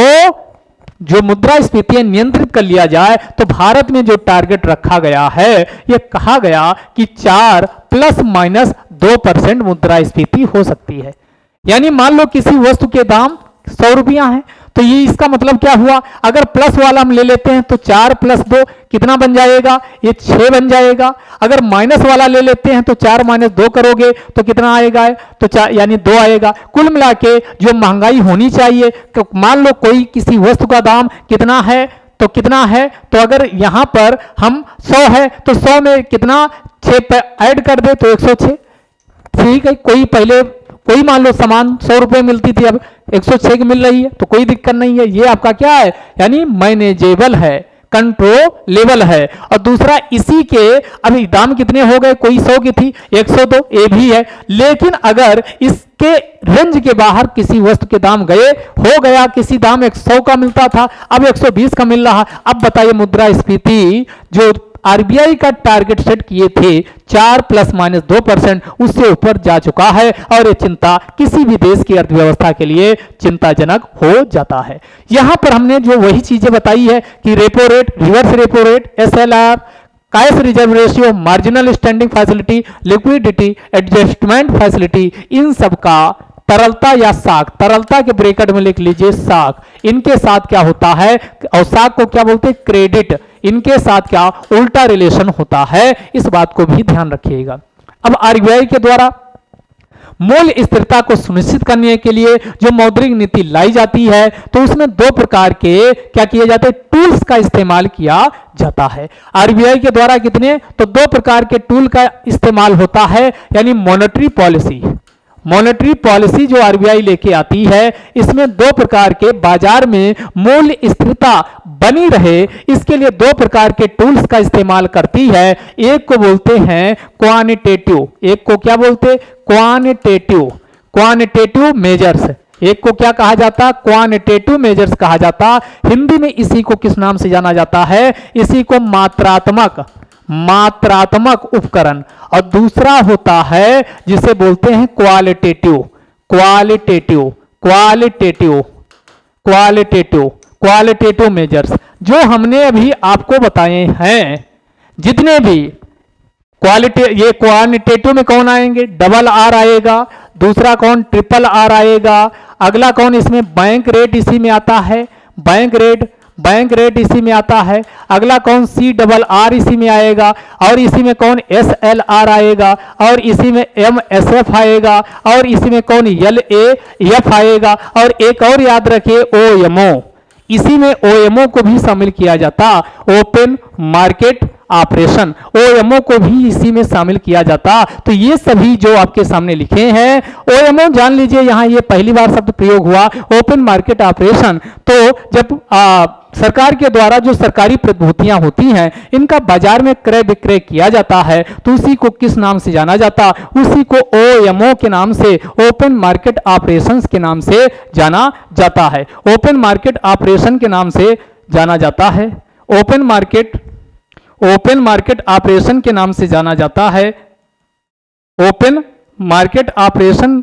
जो मुद्रास्फीति नियंत्रित कर लिया जाए। तो भारत में जो टारगेट रखा गया है, यह कहा गया कि 4 ± 2% मुद्रास्फीति हो सकती है। यानी मान लो किसी वस्तु के दाम 100 रुपया है, तो ये इसका मतलब क्या हुआ? अगर प्लस वाला हम ले लेते हैं तो 4 + 2 कितना बन जाएगा? ये 6 बन जाएगा। अगर माइनस वाला ले लेते हैं तो 4 - 2 करोगे तो कितना आएगा? तो 4 यानी 2 आएगा। कुल मिला के जो महंगाई होनी चाहिए, तो मान लो कोई किसी वस्तु का दाम कितना है, तो कितना है? तो अगर यहां पर हम 100 है तो 100 में कितना 6 पे ऐड कर दे तो 106। ठीक है, कोई मान लो सामान 100 रुपए मिलती थी, अब 106 की मिल रही है, तो कोई दिक्कत नहीं है। ये आपका क्या है? यानी मैनेजेबल है, कंट्रोलेबल है। और दूसरा, इसी के अभी दाम कितने हो गए? कोई 100 की थी, 102, ये भी है। लेकिन अगर इस के रेंज के बाहर किसी वस्तु के दाम गए, हो गया किसी दाम 100 का मिलता था अब 120 का मिल रहा। अब बताइए मुद्रास्फीति जो आरबीआई का टारगेट सेट किए थे 4 ± 2%, उससे ऊपर जा चुका है और ये चिंता किसी भी देश की अर्थव्यवस्था के लिए चिंताजनक हो जाता है। यहां पर हमने जो वही चीजें बताई है कि repo rate, reverse repo rate, SLR, cash reserve ratio, marginal standing facility, liquidity, adjustment facility, इन सब का तरलता या साख, तरलता के ब्रैकेट में लिख लीजिए साख, इनके साथ क्या होता है, और साख को क्या बोलते हैं, क्रेडिट, इनके साथ क्या उल्टा रिलेशन होता है, इस बात को भी ध्यान रखिएगा। अब आरबीआई के द्वारा मूल्य स्थिरता को सुनिश्चित करने के लिए जो मौद्रिक नीति लाई जाती है तो उसमें 2 प्रकार के क्या किए जाते हैं, टूल्स का इस्तेमाल किया जाता है। आरबीआई के द्वारा कितने, तो 2 प्रकार के टूल का इस्तेमाल होता है, यानी मॉनेटरी पॉलिसी, मॉनेटरी पॉलिसी जो आरबीआई लेके आती है इसमें 2 प्रकार के बाजार में मूल्य स्थिरता बनी रहे, इसके लिए 2 प्रकार के टूल्स का इस्तेमाल करती है। एक को बोलते हैं क्वांटिटेटिव, एक को क्या बोलते, क्वांटिटेटिव, क्वांटिटेटिव मेजर्स, एक को क्या कहा जाता, क्वांटिटेटिव मेजर्स कहा जाता। हिंदी में इसी को किस नाम से जाना जाता है, इसी को मात्रात्मक, मात्रात्मक उपकरण। और दूसरा होता है जिसे बोलते हैं qualitative, qualitative, qualitative, qualitative, qualitative measures, जो हमने अभी आपको बताए हैं जितने भी ये क्वांटिटेटिव में कौन आएंगे, डबल आर आएगा, दूसरा कौन ट्रिपल आर आएगा, अगला कौन, इसमें बैंक रेट इसी में आता है, बैंक रेट, बैंक रेट इसी में आता है, अगला कौन CRR इसी में आएगा, और इसी में कौन SLR आएगा, और इसी में MSF आएगा, और इसी में कौन LAF आएगा, और एक और याद रखिए OMO, इसी में OMO को भी शामिल किया जाता, ओपन मार्केट ऑपरेशन, OMO को भी इसी में शामिल किया जाता। तो ये सभी जो आपके सामने लिखे हैं, OMO जान लीजिए, यहां ये पहली बार शब्द प्रयोग हुआ, ओपन मार्केट ऑपरेशन। तो जब सरकार के द्वारा जो सरकारी प्रतिभूतियां होती हैं इनका बाजार में क्रय विक्रय किया जाता है तो उसी को किस नाम से जाना जाता, उसी को OMO के नाम से, ओपन मार्केट ऑपरेशंस के नाम से जाना जाता है, ओपन मार्केट ऑपरेशन के नाम से जाना जाता है, open market, open market operation के नाम से जाना जाता है, open market operation,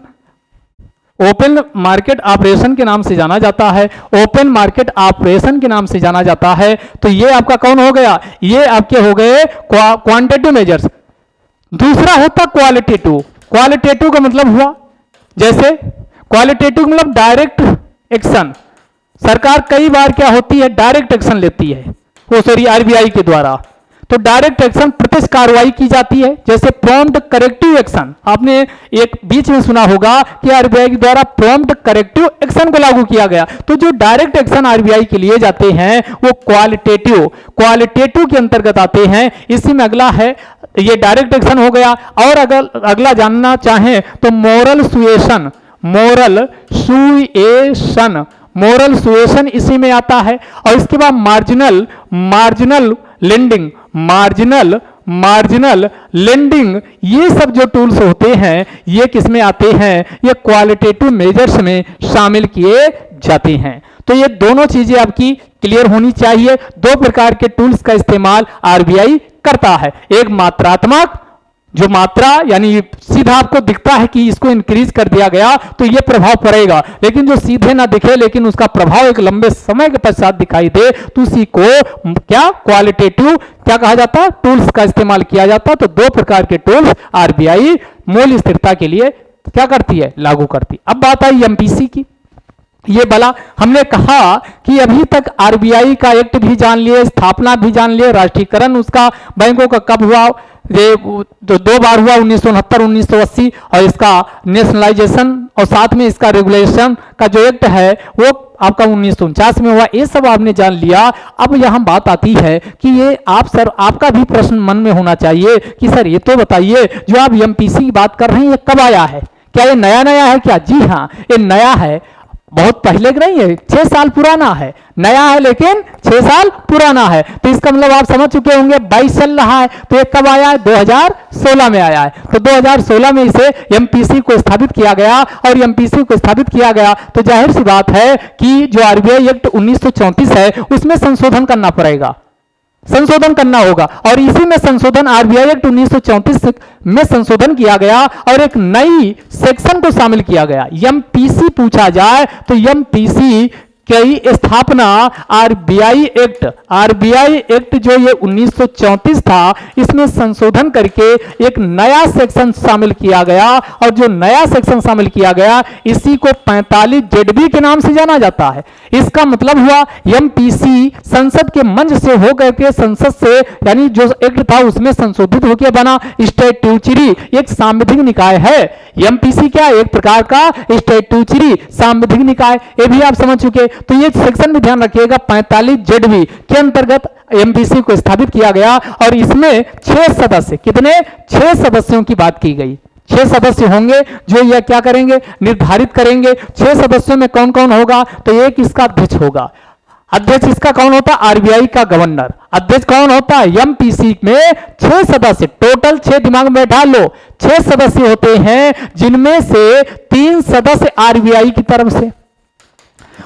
open market operation के नाम से जाना जाता है, ओपन मार्केट ऑपरेशन के नाम से जाना जाता है। तो ये आपका कौन हो गया, ये आपके हो गए क्वांटिटेटिव मेजर्स। दूसरा होता क्वालिटेटिव, क्वालिटेटिव का मतलब हुआ, जैसे क्वालिटेटिव मतलब डायरेक्ट एक्शन, सरकार कई बार क्या होती है, डायरेक्ट एक्शन लेती है, वो सॉरी आरबीआई के द्वारा, तो डायरेक्ट एक्शन प्रत्यक्ष कार्रवाई की जाती है, जैसे प्रॉम्प्ट करेक्टिव एक्शन, आपने एक बीच में सुना होगा कि आरबीआई के द्वारा प्रॉम्प्ट करेक्टिव एक्शन को लागू किया गया। तो जो डायरेक्ट एक्शन आरबीआई के लिए जाते हैं वो क्वालिटेटिव, क्वालिटेटिव के अंतर्गत आते हैं। इसी में अगला है, ये डायरेक्ट एक्शन हो गया, और अगर अगला जानना चाहें तो moral suasion, moral suasion, moral suasion इसी में आता है। और इसके बाद marginal, marginal lending, marginal, marginal lending, ये सब जो टूल्स होते हैं ये किस में आते हैं, ये क्वालिटेटिव मेजर्स में शामिल किए जाते हैं। तो ये दोनों चीजें आपकी क्लियर होनी चाहिए। 2 प्रकार के टूल्स का इस्तेमाल आरबीआई करता है, एक मात्रात्मक, जो मात्रा यानी सीधा आपको दिखता है कि इसको इंक्रीज कर दिया गया तो ये प्रभाव पड़ेगा, लेकिन जो सीधे ना दिखे लेकिन उसका प्रभाव एक लंबे समय के पश्चात दिखाई दे तो उसी को क्या क्वालिटेटिव क्या कहा जाता, टूल्स का इस्तेमाल किया जाता। तो 2 प्रकार के टूल्स आरबीआई मूल्य स्थिरता के लिए क्या करती है, लागू करती। अब बात आई एमपीसी की, ये बला हमने कहा कि अभी तक आरबीआई का एक्ट भी जान लिए, स्थापना भी जान लिए, राष्ट्रीयकरण उसका बैंकों का कब हुआ, ये 2 बार हुआ, 1969, 1980, और इसका नेशनलाइजेशन और साथ में इसका रेगुलेशन का जो एक्ट है वो आपका 1949 में हुआ। ये सब आपने जान लिया। अब यहाँ बात आती है कि ये आप सर, आपका भी प्रश्न मन में होना चाहिए कि सर ये तो बताइए जो आप एमपीसी की बात कर रहे हैं ये कब आया है, क्या ये नया नया है क्या? जी हाँ, ये नया है। बहुत पहले का नहीं है, 6 साल पुराना है, नया है लेकिन 6 साल पुराना है। तो इसका मतलब आप समझ चुके होंगे 22 चल रहा है, तो ये कब आया है? 2016 में आया है। तो 2016 में इसे एमपीसी को स्थापित किया गया, और एमपीसी को स्थापित किया गया तो जाहिर सी बात है कि जो आरबीआई एक्ट 1934 है उसमें संशोधन करना पड़ेगा, संशोधन करना होगा। और इसी में संशोधन आरबीआई एक्ट 1934 में संशोधन किया गया और एक नई सेक्शन को शामिल किया गया। एमपीसी पूछा जाए तो एमपीसी की स्थापना आरबीआई एक्ट जो ये 1934 था, इसमें संशोधन करके एक नया सेक्शन शामिल किया गया, और जो नया सेक्शन शामिल किया गया इसी को 45 जेडबी के नाम से जाना जाता है। इसका मतलब हुआ एमपीसी संसद के मंच से होकर के संसद से, यानी जो एक्ट था उसमें संशोधित होकर बना स्टैट्यूटरी एक सांविधिक निकाय है। एमपीसी क्या? एक प्रकार का स्टैट्यूटरी सांविधिक निकाय, ये भी आप समझ चुके। तो ये सेक्शन भी ध्यान रखिएगा, 45 जेडबी के अंतर्गत एमपीसी को स्थापित किया गया, और इसमें 6 सदस्य, कितने? 6 सदस्यों की बात की गई। 6 सदस्य होंगे जो यह क्या करेंगे? निर्धारित करेंगे। 6 सदस्यों में कौन कौन होगा? तो एक इसका अध्यक्ष होगा। अध्यक्ष इसका कौन होता है? आरबीआई का गवर्नर। अध्यक्ष कौन होता है? एमपीसी में 6 सदस्य, टोटल 6 दिमाग में डाल लो, 6 सदस्य होते हैं, जिनमें से 3 सदस्य आरबीआई की तरफ से,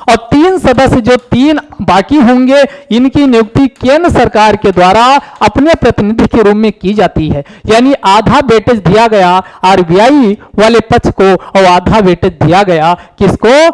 और 3 सदस्य जो 3 बाकी होंगे, इनकी नियुक्ति केंद्र सरकार के द्वारा अपने प्रतिनिधि के रूप में की जाती है। यानी आधा वेटेज दिया गया आरबीआई वाले पक्ष को, और आधा वेटेज दिया गया किसको?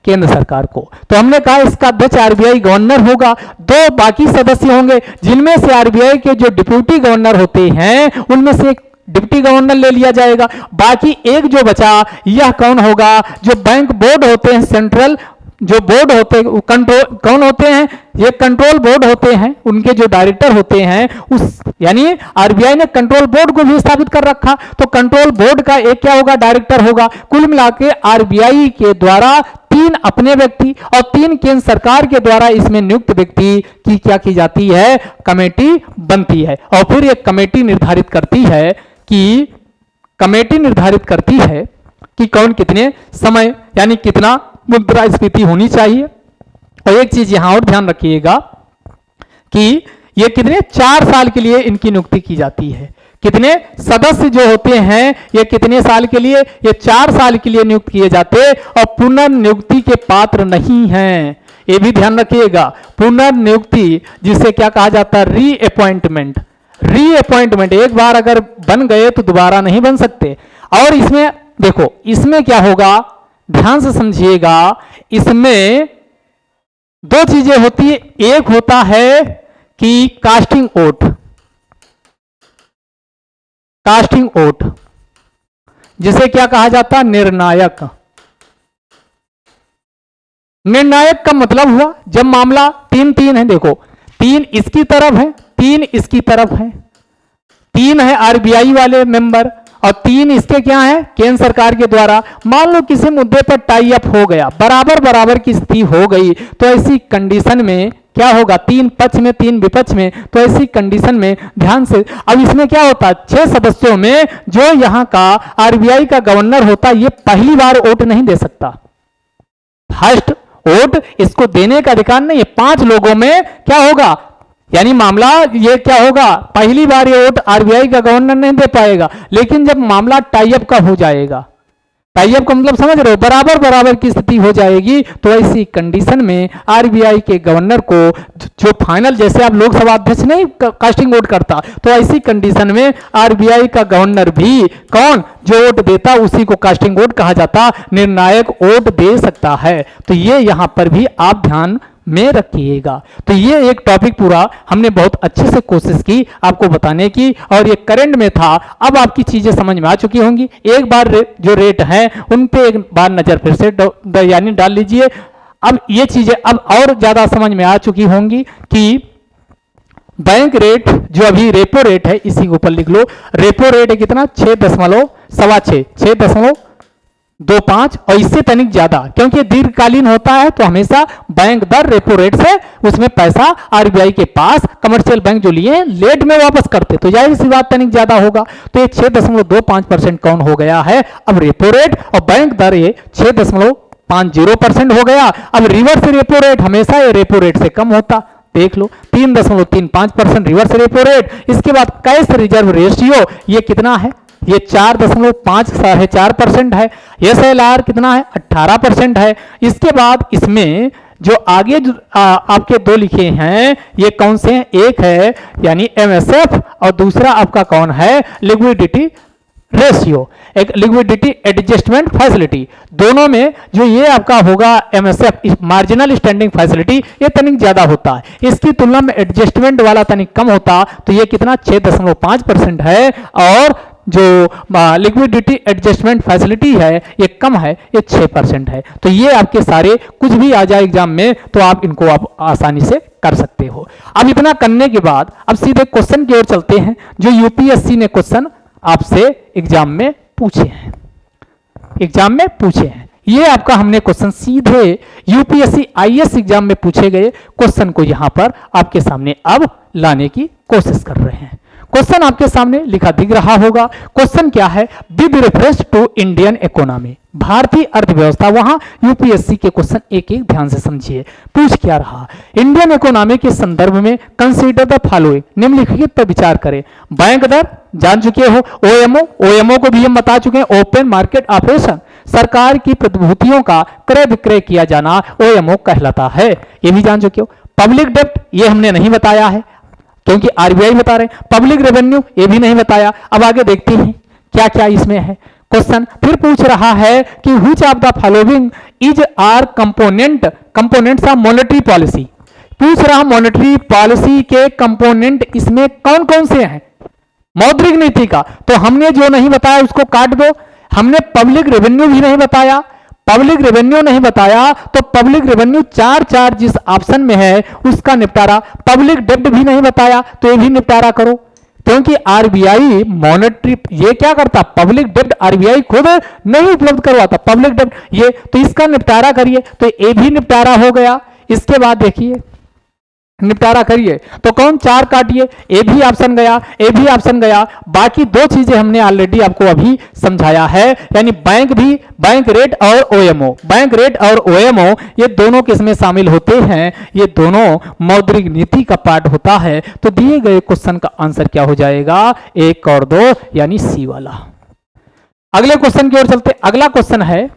केंद्र सरकार को। तो हमने कहा इसका अध्यक्ष आरबीआई गवर्नर होगा। 2 बाकी सदस्य होंगे, जिनमें से आरबीआई के जो डिप्टी गवर्नर होते हैं उनमें से एक डिप्टी गवर्नर ले लिया जाएगा। बाकी एक जो बचा, यह कौन होगा? जो बैंक बोर्ड होते हैं, सेंट्रल जो बोर्ड होते हैं, कंट्रोल कौन होते हैं? ये कंट्रोल बोर्ड होते हैं, उनके जो डायरेक्टर होते हैं, उस यानी आरबीआई ने कंट्रोल बोर्ड को भी स्थापित कर रखा। तो कंट्रोल बोर्ड का एक क्या होगा? डायरेक्टर होगा। कुल मिलाकर आरबीआई के द्वारा 3 अपने व्यक्ति और 3 केंद्र सरकार के द्वारा इसमें नियुक्त व्यक्ति की क्या की जाती है? कमेटी बनती है। और फिर एक कमेटी निर्धारित करती है कि कौन कितने समय, यानी कितना मुद्रास्फीति होनी चाहिए। और एक चीज यहां और ध्यान रखिएगा कि ये कितने 4 साल के लिए इनकी नियुक्ति की जाती है। कितने सदस्य जो होते हैं ये कितने साल के लिए? ये 4 साल के लिए नियुक्त किए जाते, और पुनर्नियुक्ति के पात्र नहीं हैं। ये भी ध्यान रखिएगा, पुनर्नियुक्ति जिसे क्या कहा जाता है? रीअपॉइंटमेंट। रीअपॉइंटमेंट, एक बार अगर बन गए तो दोबारा नहीं बन सकते। और इसमें देखो, इसमें क्या होगा? ध्यान से समझिएगा, इसमें 2 चीजें होती है। एक होता है कि कास्टिंग वोट, जिसे क्या कहा जाता है? निर्णायक। निर्णायक का मतलब हुआ जब मामला 3-3 है, देखो 3 इसकी तरफ है, 3 इसकी तरफ है, 3 है आरबीआई वाले मेंबर और 3 इसके क्या है? केंद्र सरकार के द्वारा। मान लो किसी मुद्दे पर टाई अप हो गया, बराबर बराबर की स्थिति हो गई, तो ऐसी कंडीशन में क्या होगा? 3 पक्ष में 3 विपक्ष में, तो ऐसी कंडीशन में ध्यान से, अब इसमें क्या होता है? 6 सदस्यों में जो यहां का आरबीआई का गवर्नर होता है, ये पहली बार वोट नहीं दे सकता। फर्स्ट वोट इसको देने का अधिकार नहीं है। 5 लोगों में क्या होगा? यानी मामला ये क्या होगा? पहली बार ये वोट आरबीआई का गवर्नर नहीं दे पाएगा। लेकिन जब मामला टाई अप का हो जाएगा, टाई अप का मतलब समझ रहे हो? बराबर बराबर की स्थिति हो जाएगी, तो ऐसी कंडीशन में आरबीआई के गवर्नर को जो फाइनल, जैसे आप लोकसभा अध्यक्ष नहीं कास्टिंग वोट करता, तो ऐसी कंडीशन में आरबीआई का गवर्नर भी कौन जो वोट देता उसी को कास्टिंग वोट कहा जाता, निर्णायक वोट दे सकता है। तो ये यहां पर भी आप ध्यान में रखिएगा। तो ये एक टॉपिक पूरा हमने बहुत अच्छे से कोशिश की आपको बताने की, और ये करंट में था। अब आपकी चीजें समझ में आ चुकी होंगी। एक बार जो रेट है उन पे एक बार नजर फिर से यानी डाल लीजिए। अब ये चीजें अब और ज्यादा समझ में आ चुकी होंगी कि बैंक रेट जो अभी रेपो रेट है, इसी के ऊपर लिख लो। रेपो रेट है कितना? 6.25 और इससे तनिक ज्यादा, क्योंकि दीर्घकालीन होता है तो हमेशा बैंक दर रेपो रेट से उसमें पैसा आरबीआई के पास कमर्शियल बैंक जो लिए लेट में वापस करते, तो जाहिर सी बात तनिक ज्यादा होगा। तो ये 6.25% कौन हो गया है अब रेपो रेट, और बैंक दर ये 0.50% हो गया। अब रिवर्स रेपो रेट हमेशा ये रेपो रेट से कम होता, देख लो 3.35% रिवर्स रेपो रेट। इसके बाद कैश रिजर्व रेशियो ये कितना है, ये 4.54% है। SLR कितना है, 18% है। इसके बाद इसमें जो आगे आपके दो लिखे हैं ये कौन से हैं, एक है यानी MSF और दूसरा आपका कौन है, लिक्विडिटी रेशियो, एक लिक्विडिटी एडजस्टमेंट फैसिलिटी। दोनों में जो ये आपका होगा MSF मार्जिनल स्टैंडिंग फैसिलिटी ये तनिक ज्यादा होता है, इसकी तुलना में एडजस्टमेंट वाला तनिक कम होता, तो ये कितना 6.5% है। और जो लिक्विडिटी एडजस्टमेंट फैसिलिटी है ये कम है, ये 6% है। तो ये आपके सारे कुछ भी आ जाए एग्जाम में तो आप इनको आप आसानी से कर सकते हो। अब इतना करने के बाद अब सीधे क्वेश्चन की ओर चलते हैं जो यूपीएससी ने क्वेश्चन आपसे एग्जाम में पूछे हैं, एग्जाम में पूछे हैं। ये आपका हमने क्वेश्चन सीधे यूपीएससी आईएएस एग्जाम में पूछे गए क्वेश्चन को यहां पर आपके सामने अब लाने की कोशिश कर रहे हैं। क्वेश्चन आपके सामने लिखा दिख रहा होगा। क्वेश्चन क्या है, with reference to Indian economy, भारतीय अर्थव्यवस्था। वहां यूपीएससी के क्वेश्चन एक एक ध्यान से समझिए। पूछ क्या रहा, इंडियन इकोनॉमी के संदर्भ में कंसीडर द फॉलोइंग, निम्नलिखित पर विचार करें। बैंक दर जान चुके हो, ओएमओ को भी हम बता चुके हैं, ओपन मार्केट ऑपरेशन, सरकार की प्रतिभूतियों का क्रय विक्रय किया जाना ओएमओ कहलाता है, ये भी जान चुके हो। पब्लिक डेब्ट ये हमने नहीं बताया है क्योंकि आरबीआई बता रहे हैं। पब्लिक रेवेन्यू ये भी नहीं बताया। अब आगे देखते हैं क्या क्या इसमें है। क्वेश्चन फिर पूछ रहा है कि which of the following is are components of monetary policy. पूछ रहा मॉनेटरी पॉलिसी के कंपोनेंट इसमें कौन कौन से हैं, मौद्रिक नीति का। तो हमने जो नहीं बताया उसको काट दो। हमने पब्लिक रेवेन्यू भी नहीं बताया, पब्लिक रेवेन्यू नहीं बताया तो पब्लिक रेवेन्यू 4 जिस ऑप्शन में है उसका निपटारा। पब्लिक डेब्ट भी नहीं बताया तो ये भी निपटारा करो, क्योंकि आरबीआई मॉनेटरी ये क्या करता, पब्लिक डेब्ट आरबीआई खुद नहीं उपलब्ध करवाता पब्लिक डेब्ट ये, तो इसका निपटारा करिए, तो ये भी निपटारा हो गया। इसके बाद देखिए निपटारा करिए तो कौन 4 काटिए, ए भी ऑप्शन गया, ए भी ऑप्शन गया। बाकी 2 चीजें हमने ऑलरेडी आपको अभी समझाया है, यानी बैंक रेट और ओएमओ, बैंक रेट और ओएमओ ये दोनों किसमें शामिल होते हैं, ये दोनों मौद्रिक नीति का पार्ट होता है। तो दिए गए क्वेश्चन का आंसर क्या हो जाएगा, 1 और 2 यानी सी वाला। अगले क्वेश्चन की ओर चलते। अगला क्वेश्चन है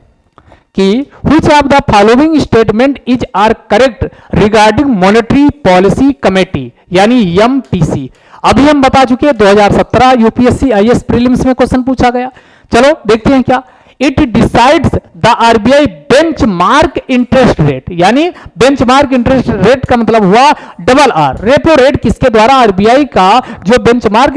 कि which of the following statement is are correct regarding monetary policy committee यानी MPC। अभी हम बता चुके हैं 2017 यूपीएससी आईएएस प्रीलिम्स में क्वेश्चन पूछा गया। चलो देखते हैं क्या। It decides the RBI benchmark interest rate, यानी बेंचमार्क इंटरेस्ट रेट का मतलब हुआ डबल आर, रेपो रेट किसके द्वारा, आरबीआई का जो बेंचमार्क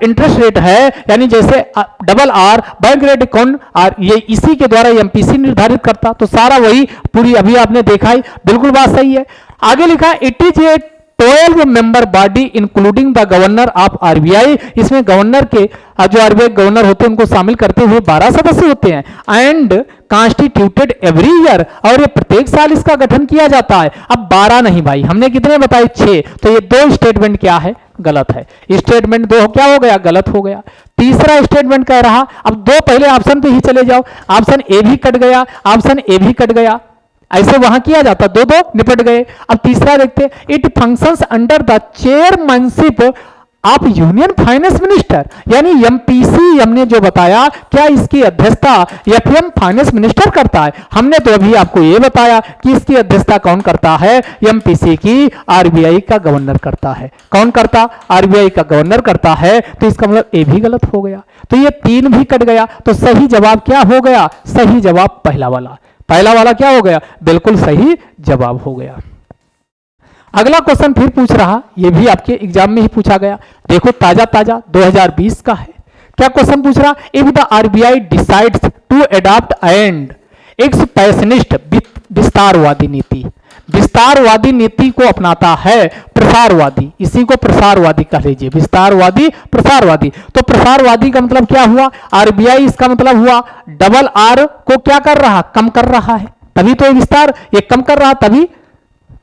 इंटरेस्ट रेट है यानी जैसे डबल आर बैंक रेट कौन आर, ये इसी के द्वारा एमपीसी निर्धारित करता। तो सारा वही पूरी अभी आपने देखा ही, बिल्कुल बात सही है। आगे लिखा it is a 12 member body including the governor of RBI. इसमें गवर्नर के जो आरबीआई गवर्नर होते हैं उनको शामिल करते हुए 12 सदस्य होते हैं। एंड कॉन्स्टिट्यूटेड एवरी ईयर, और ये प्रत्येक साल इसका गठन किया जाता है। अब 12 नहीं भाई, हमने कितने बताए 6, तो ये 2 स्टेटमेंट क्या है, गलत है। स्टेटमेंट 2 क्या हो गया, गलत हो गया। तीसरा स्टेटमेंट कह रहा, अब 2 पहले ऑप्शन पे ही चले जाओ, ऑप्शन ए भी कट गया, ऑप्शन ए भी कट गया, ऐसे वहां किया जाता, 2 निपट गए। अब तीसरा देखते, it functions under the chairmanship of union finance minister, यानी एमपीसी हमने जो बताया क्या इसकी अध्यक्षता एफएम फाइनेंस मिनिस्टर करता है। हमने तो अभी आपको ये बताया कि इसकी अध्यक्षता कौन करता है, एमपीसी की आरबीआई का गवर्नर करता है। कौन करता, आरबीआई का गवर्नर करता है। तो इसका मतलब ए भी गलत हो गया, तो ये 3 भी कट गया। तो सही जवाब क्या हो गया, सही जवाब पहला वाला। पहला वाला क्या हो गया, बिल्कुल सही जवाब हो गया। अगला क्वेश्चन फिर पूछ रहा, ये भी आपके एग्जाम में ही पूछा गया, देखो ताजा 2020 का है। क्या क्वेश्चन पूछ रहा, if the RBI decides to adopt and expansionist विस्तारवादी नीति, विस्तारवादी नीति को अपनाता है, प्रसारवादी, इसी को प्रसारवादी कह लीजिए, विस्तारवादी प्रसारवादी। तो प्रसारवादी का मतलब क्या हुआ, आरबीआई इसका मतलब हुआ डबल आर को क्या कर रहा, कम कर रहा है, तभी तो विस्तार, ये कम कर रहा तभी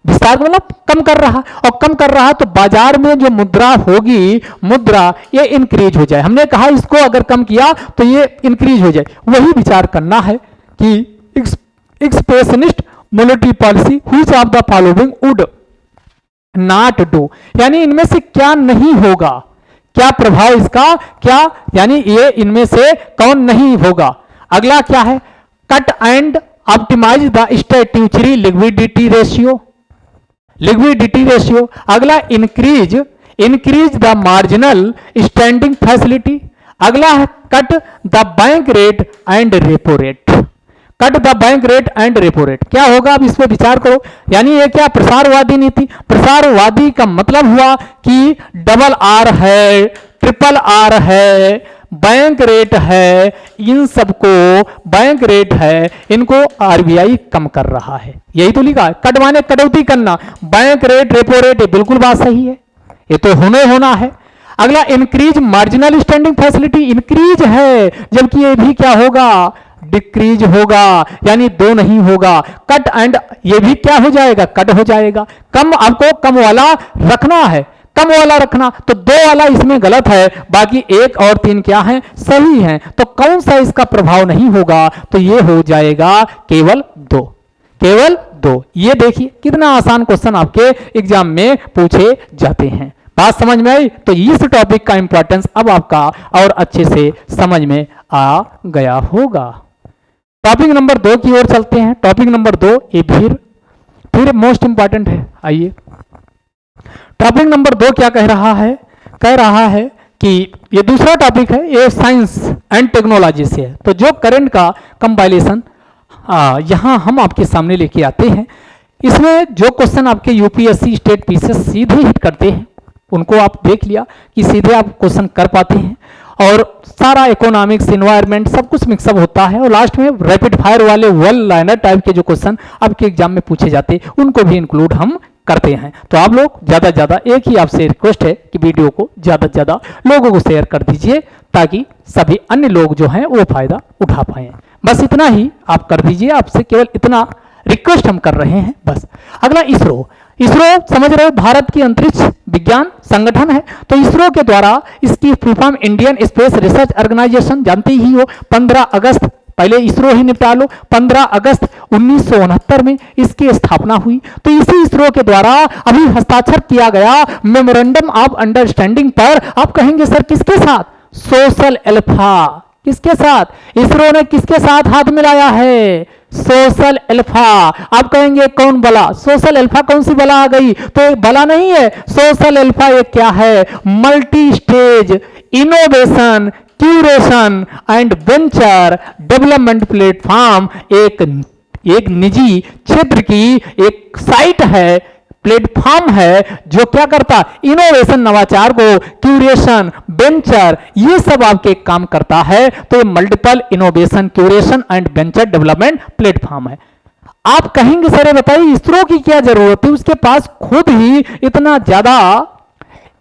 विस्तार मतलब कम कर रहा, और कम कर रहा तो बाजार में जो मुद्रा होगी, मुद्रा ये इंक्रीज हो जाए। हमने कहा इसको अगर कम किया तो ये इंक्रीज हो जाए। वही विचार करना है कि expressionist monetary policy which of the following would not do, यानी इनमें से क्या नहीं होगा, क्या प्रभाव इसका, क्या यानी ये इनमें से कौन नहीं होगा। अगला क्या है, cut and optimise the statutory liquidity ratio, liquidity ratio. अगला increase the marginal standing facility. अगला है cut the bank rate and repo rate, cut the bank rate and repo rate. क्या होगा, अब इस पर विचार करो। यानी ये क्या, प्रसारवादी नीति। प्रसारवादी का मतलब हुआ कि डबल आर है, ट्रिपल आर है, बैंक रेट है, इन सबको बैंक रेट है, इनको आरबीआई कम कर रहा है, यही तो लिखा है। कट माने कटौती करना, बैंक रेट रेपो रेट, ये बिल्कुल बात सही है, ये तो होना है। अगला increase marginal standing facility, increase है जबकि ये भी क्या होगा, डिक्रीज होगा, यानी दो नहीं होगा। कट एंड ये भी क्या हो जाएगा, कट हो जाएगा। कम, आपको कम वाला रखना है, कम वाला रखना, तो दो वाला इसमें गलत है, बाकी एक और तीन क्या है, सही है। तो कौन सा इसका प्रभाव नहीं होगा, तो ये हो जाएगा केवल दो, केवल दो। ये देखिए कितना आसान क्वेश्चन आपके एग्जाम में पूछे जाते हैं। बात समझ में आई, तो इस टॉपिक का इंपॉर्टेंस अब आपका और अच्छे से समझ में आ गया होगा। टॉपिक नंबर 2 की ओर चलते हैं। टॉपिक नंबर 2 ये फिर मोस्ट इंपॉर्टेंट है। आइए, टॉपिक नंबर 2 क्या कह रहा है, कह रहा है कि ये दूसरा टॉपिक है, ये साइंस एंड टेक्नोलॉजी से है। तो जो करंट का कंपाइलेशन यहाँ हम आपके सामने लेके आते हैं, इसमें जो क्वेश्चन आपके यूपीएससी स्टेट पीसीएस सीधे हिट करते हैं, उनको आप देख लिया कि सीधे आप क्वेश्चन कर पाते हैं, और सारा इकोनॉमिक्स, एनवायरनमेंट सब कुछ मिक्सअप होता है, और लास्ट में रैपिड फायर वाले वन लाइनर टाइप के जो क्वेश्चन आपके एग्जाम में पूछे जाते हैं, उनको भी इंक्लूड हम करते हैं। तो आप लोग ज़्यादा से ज़्यादा, एक ही आपसे रिक्वेस्ट है कि वीडियो को ज़्यादा से ज़्यादा लोगों को शेयर कर दीजिए, ताकि सभी अन्य लोग जो हैं वो फायदा उठा पाएँ। बस इतना ही आप कर दीजिए, आपसे केवल इतना रिक्वेस्ट हम कर रहे हैं बस। अगला इसरो, इसरो समझ रहे हो, भारत की अंतरिक्ष विज्ञान संगठन है। तो इसरो के द्वारा, इसकी full form Indian space research organisation, जानते ही हो, 15 अगस्त, पहले इसरो ही निपटा लो, 15 अगस्त 1969 में इसकी स्थापना हुई। तो इसी इसरो के द्वारा अभी हस्ताक्षर किया गया मेमोरेंडम ऑफ अंडरस्टैंडिंग पर, आप कहेंगे सर किसके साथ, सोशल अल्फा, किसके साथ, इसरो ने किसके साथ हाथ मिलाया है, सोशल अल्फा। आप कहेंगे कौन बला, सोशल अल्फा कौन सी बला आ गई, तो एक बला नहीं है, सोशल अल्फा एक क्या है, multi stage innovation curation and venture development platform, एक निजी क्षेत्र की एक साइट है, प्लेटफॉर्म है, जो क्या करता, इनोवेशन नवाचार को, क्यूरेशन, वेंचर, ये सब आपके काम करता है। तो ये multiple innovation curation and venture development platform है। आप कहेंगे सर बताइए इसरो की क्या जरूरत है, उसके पास खुद ही इतना ज्यादा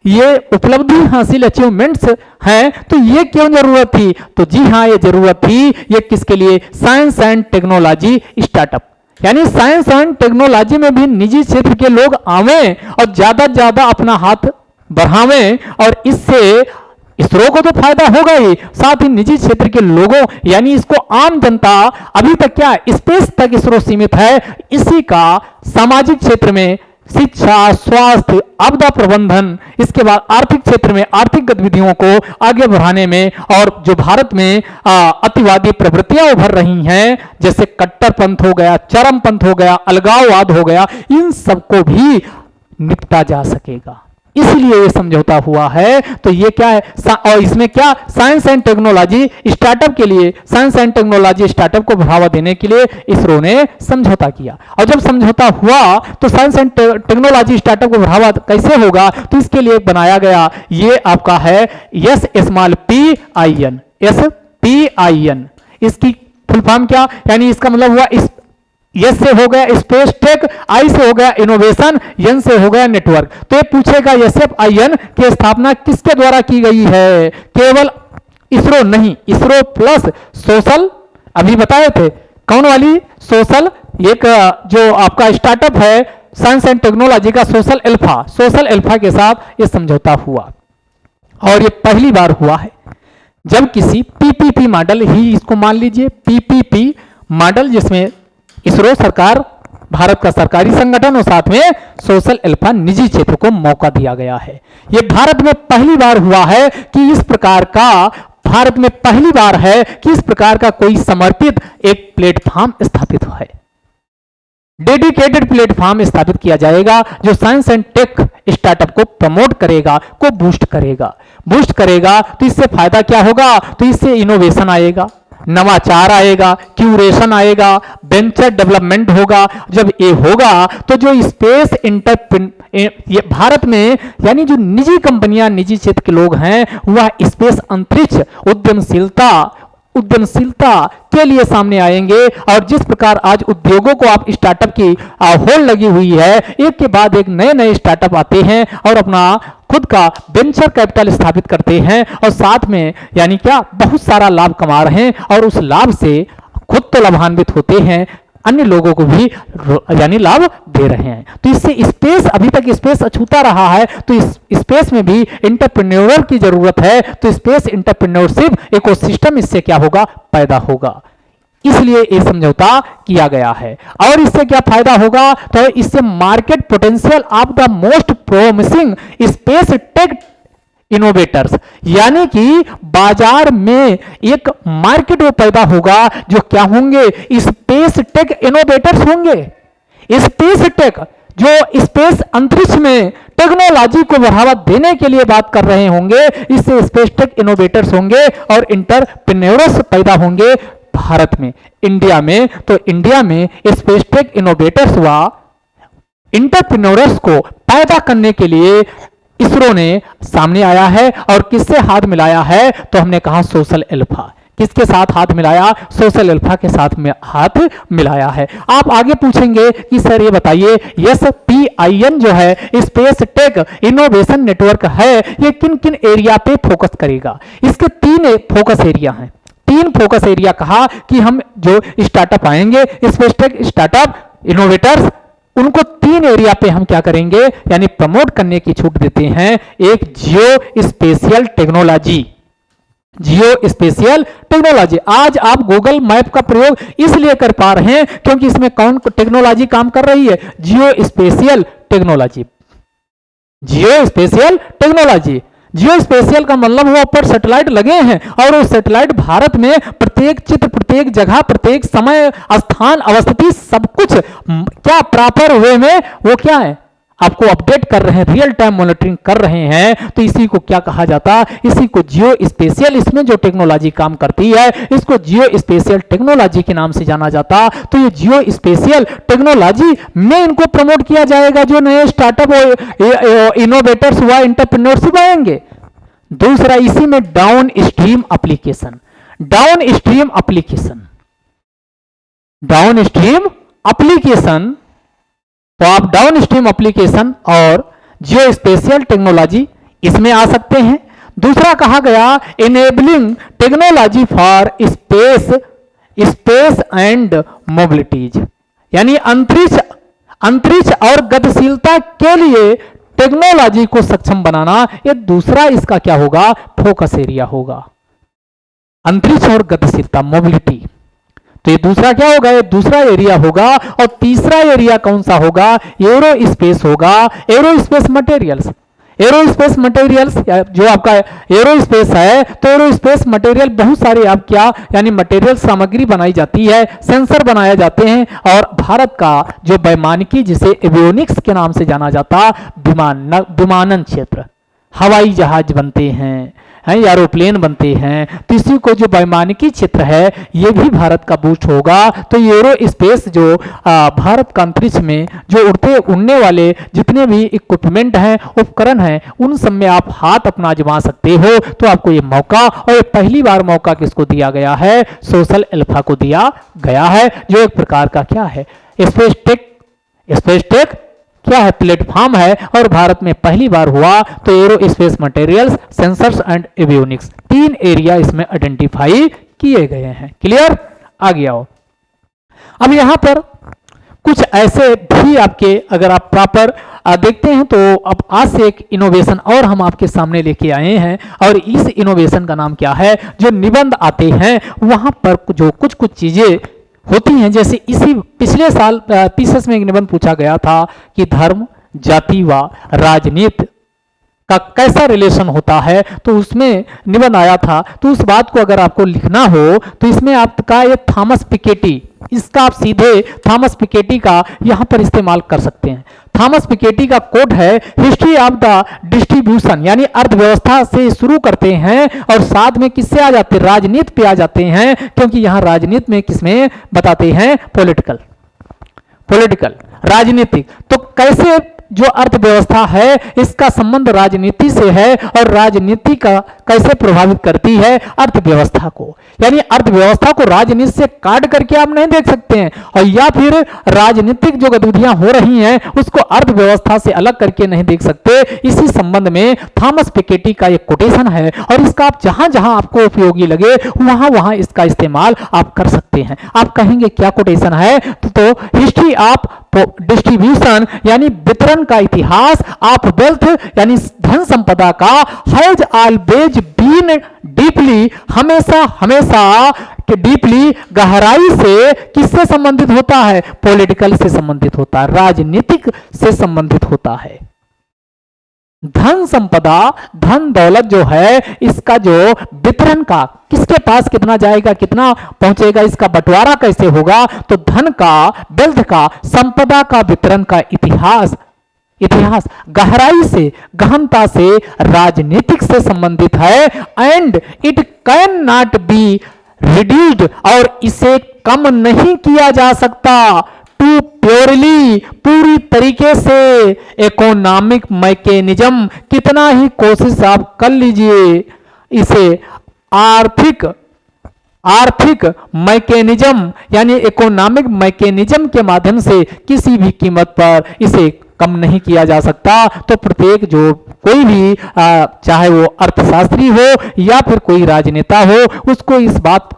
ये उपलब्धि हासिल अचीवमेंट्स हैं, तो ये क्यों जरूरत थी, तो जी हाँ ये जरूरत थी, ये किसके लिए, साइंस एंड टेक्नोलॉजी स्टार्टअप, यानी साइंस एंड टेक्नोलॉजी में भी निजी क्षेत्र के लोग आवें और ज्यादा से ज्यादा अपना हाथ बढ़ावें, और इससे इसरो को तो फायदा होगा ही, साथ ही निजी क्षेत्र के लोगों, यानी इसको आम जनता, अभी तक क्या स्पेस तक इसरो सीमित है, इसी का सामाजिक क्षेत्र में शिक्षा, स्वास्थ्य, आपदा प्रबंधन, इसके बाद आर्थिक क्षेत्र में आर्थिक गतिविधियों को आगे बढ़ाने में, और जो भारत में अतिवादी प्रवृत्तियां उभर रही हैं, जैसे कट्टरपंथ हो गया, चरमपंथ हो गया, अलगाववाद हो गया, इन सबको भी निपटा जा सकेगा, इसलिए ये समझौता हुआ है। तो ये क्या है, और इसमें क्या, साइंस एंड टेक्नोलॉजी स्टार्टअप के लिए, साइंस एंड टेक्नोलॉजी स्टार्टअप को बढ़ावा देने के लिए इसरो ने समझौता किया। और जब समझौता हुआ तो साइंस एंड टेक्नोलॉजी स्टार्टअप को बढ़ावा कैसे होगा, तो इसके लिए बनाया गया, ये आपका है SPIN, SPIN, इसकी फुल फॉर्म क्या, यानी इसका मतलब हुआ एस से हो गया स्पेस टेक, आई से हो गया इनोवेशन, एन से हो गया नेटवर्क। तो ये पूछेगा SFIN की स्थापना किसके द्वारा की गई है, केवल इसरो नहीं, इसरो प्लस सोशल, अभी बताए थे कौन वाली, सोशल, एक जो आपका स्टार्टअप है साइंस एंड टेक्नोलॉजी का, सोशल अल्फा, सोशल अल्फा के साथ ये समझौता हुआ। और ये पहली बार हुआ है जब किसी PPP मॉडल ही, इसको मान लीजिए PPP मॉडल, जिसमें इसरो सरकार, भारत का सरकारी संगठन, और साथ में सोशल अल्फा निजी क्षेत्र को मौका दिया गया है। ये भारत में पहली बार हुआ है कि इस प्रकार का, भारत में पहली बार है कि इस प्रकार का कोई समर्पित एक प्लेटफॉर्म स्थापित है, डेडिकेटेड प्लेटफॉर्म स्थापित किया जाएगा जो साइंस एंड टेक स्टार्टअप को प्रमोट करेगा, को बूस्ट करेगा। तो इससे फायदा क्या होगा? तो इससे इनोवेशन आएगा, नवाचार आएगा, क्यूरेशन आएगा, वेंचर डेवलपमेंट होगा। जब ये होगा तो जो स्पेस ये भारत में यानी जो निजी कंपनियां, निजी क्षेत्र के लोग हैं, वह स्पेस अंतरिक्ष उद्यमशीलता के लिए सामने आएंगे। और जिस प्रकार आज उद्योगों को आप स्टार्टअप की होड़ लगी हुई है, एक के बाद एक नए स्टार्टअप आते हैं और अपना खुद का वेंचर कैपिटल स्थापित करते हैं और साथ में यानी क्या बहुत सारा लाभ कमा रहे हैं और उस लाभ से खुद तो लाभान्वित होते हैं, अन्य लोगों को भी यानी लाभ दे रहे हैं। तो इससे स्पेस, अभी तक स्पेस अछूता रहा है, तो इस स्पेस में भी एंटरप्रेन्योर की जरूरत है। तो स्पेस एंटरप्रेन्योरशिप इकोसिस्टम इससे क्या होगा? पैदा होगा। इसलिए ये समझौता किया गया है। और इससे क्या फायदा होगा? तो इससे market potential of the most promising space tech innovators, यानी कि बाजार में एक मार्केट वो पैदा होगा जो क्या होंगे? स्पेस टेक इनोवेटर्स होंगे। स्पेस टेक जो स्पेस अंतरिक्ष में टेक्नोलॉजी को बढ़ावा देने के लिए बात कर रहे होंगे, इससे स्पेस टेक इनोवेटर्स होंगे और इंटरप्रेन्योर्स पैदा होंगे भारत में, इंडिया में। तो इंडिया में स्पेस टेक इनोवेटर्स व इंटरप्रेन्योर्स को पैदा करने के लिए इसरो ने सामने आया है। और किससे हाथ मिलाया है? तो हमने कहा सोशल अल्फा। किसके साथ हाथ मिलाया? सोशल अल्फा के साथ में हाथ मिलाया है। आप आगे पूछेंगे कि सर ये बताइए SPIN जो है स्पेस टेक इनोवेशन नेटवर्क है, ये किन किन एरिया पे फोकस करेगा? इसके 3 फोकस एरिया हैं। 3 फोकस एरिया कहा कि हम जो स्टार्टअप आएंगे, स्पेस टेक स्टार्टअप इनोवेटर्स, उनको 3 एरिया पे हम क्या करेंगे यानी प्रमोट करने की छूट देते हैं। एक जियो स्पेशियल टेक्नोलॉजी, जियो स्पेशियल टेक्नोलॉजी। आज आप गूगल मैप का प्रयोग इसलिए कर पा रहे हैं क्योंकि इसमें कौन टेक्नोलॉजी काम कर रही है? जियो स्पेशियल टेक्नोलॉजी। जियो स्पेशियल टेक्नोलॉजी, जियो स्पेशियल का मतलब वो ऊपर सैटेलाइट लगे हैं और वो सैटेलाइट भारत में प्रत्येक चित्र, प्रत्येक जगह, प्रत्येक समय, स्थान, अवस्थिति सब कुछ क्या प्रॉपर वे में वो क्या है आपको अपडेट कर रहे हैं, रियल टाइम मॉनिटरिंग कर रहे हैं। तो इसी को क्या कहा जाता? इसी को जियो स्पेशियल, इसमें जो टेक्नोलॉजी काम करती है इसको जियो स्पेशियल टेक्नोलॉजी के नाम से जाना जाता। तो ये जियो स्पेशियल टेक्नोलॉजी में इनको प्रमोट किया जाएगा जो नए स्टार्टअप इनोवेटर्स व एंटरप्रेन्योरशिप आएंगे। दूसरा इसी में down stream application, down stream application, down stream application. तो आप डाउन स्ट्रीम एप्लीकेशन और जियो स्पेशियल टेक्नोलॉजी इसमें आ सकते हैं। दूसरा कहा गया enabling technology for space and mobilities, यानी अंतरिक्ष और गतिशीलता के लिए टेक्नोलॉजी को सक्षम बनाना, ये दूसरा इसका क्या होगा? फोकस एरिया होगा। अंतरिक्ष और गतिशीलता, मोबिलिटी, तो ये दूसरा क्या होगा? ये दूसरा एरिया होगा। और तीसरा एरिया कौन सा होगा? एरो स्पेस होगा, arrow space materials. Arrow space materials जो आपका एरो स्पेस है, तो एरो स्पेस मटेरियल बहुत सारे आप क्या यानी मटेरियल सामग्री बनाई जाती है, सेंसर बनाए जाते हैं। और भारत का जो वैमानिकी जिसे एवियोनिक्स के नाम से जाना जाता, विमानन क्षेत्र, हवाई जहाज बनते हैं, एरोप्लेन बनते हैं, तो इसी को जो वैमानिकी क्षेत्र है ये भी भारत का बूस्ट होगा। तो एरो स्पेस जो भारत का अंतरिक्ष में जो उड़ने वाले जितने भी इक्विपमेंट हैं, उपकरण हैं, उन सब में आप हाथ अपना आजमा सकते हो। तो आपको ये मौका, और ये पहली बार मौका किसको दिया गया है? सोशल अल्फा को दिया गया है, जो एक प्रकार का क्या है? स्पेस टेक क्या है? प्लेटफॉर्म है। और भारत में पहली बार हुआ। तो arrow space materials, sensors and avionics, 3 area इसमें आइडेंटिफाई किए गए हैं। क्लियर? आ गया हो। अब यहां पर कुछ ऐसे भी आपके अगर आप प्रॉपर देखते हैं तो अब आज से एक इनोवेशन और हम आपके सामने लेके आए हैं। और इस इनोवेशन का नाम क्या है? जो निबंध आते हैं वहां पर जो कुछ चीजें होती हैं। जैसे इसी पिछले साल पीसीएस में एक निबंध पूछा गया था कि धर्म, जाति व राजनीति का कैसा रिलेशन होता है, तो उसमें निबंध आया था। तो उस बात को अगर आपको लिखना हो तो इसमें आपका ये थॉमस पिकेटी, इसका आप सीधे थॉमस पिकेटी का यहां पर इस्तेमाल कर सकते हैं। थॉमस पिकेटी का कोट है, हिस्ट्री ऑफ द डिस्ट्रीब्यूशन, यानी अर्थव्यवस्था से शुरू करते हैं और साथ में किससे आ जाते हैं, राजनीति पे आ जाते हैं, क्योंकि यहां राजनीति में किसमें बताते हैं, पॉलिटिकल, राजनीतिक। तो कैसे जो अर्थव्यवस्था है इसका संबंध राजनीति से है और राजनीति का कैसे प्रभावित करती है अर्थव्यवस्था को, यानी अर्थव्यवस्था को राजनीति से काट करके आप नहीं देख सकते हैं, और या फिर राजनीतिक जो गतिविधियां हो रही हैं उसको अर्थव्यवस्था से अलग करके नहीं देख सकते। इसी संबंध में थॉमस पिकेटी का एक कोटेशन है और इसका आप जहां जहां आपको उपयोगी लगे वहां वहां इसका इस्तेमाल आप कर सकते हैं। आप कहेंगे क्या कोटेशन है, तो हिस्ट्री ऑफ डिस्ट्रीब्यूशन यानी वितरण का इतिहास, ऑफ वेल्थ यानी धन संपदा का, हैज ऑलवेज बीन डीपली, हमेशा कि डीपली गहराई से किससे संबंधित होता है, पॉलिटिकल से संबंधित होता है, राजनीतिक से संबंधित होता है। धन संपदा, धन दौलत जो है इसका जो वितरण का, किसके पास कितना जाएगा, कितना पहुंचेगा, इसका बंटवारा कैसे होगा, तो धन का, वेल्थ का, संपदा का वितरण का इतिहास गहराई से, गहनता से राजनीतिक से संबंधित है। And it can not be reduced, और इसे कम नहीं किया जा सकता, टू प्योरली, पूरी तरीके से इकोनॉमिक मैकेनिज्म, कितना ही कोशिश आप कर लीजिए इसे आर्थिक मैकेनिज्म यानी इकोनॉमिक मैकेनिज्म के माध्यम से किसी भी कीमत पर इसे कम नहीं किया जा सकता। तो प्रत्येक जो कोई भी चाहे वो अर्थशास्त्री हो या फिर कोई राजनेता हो, उसको इस बात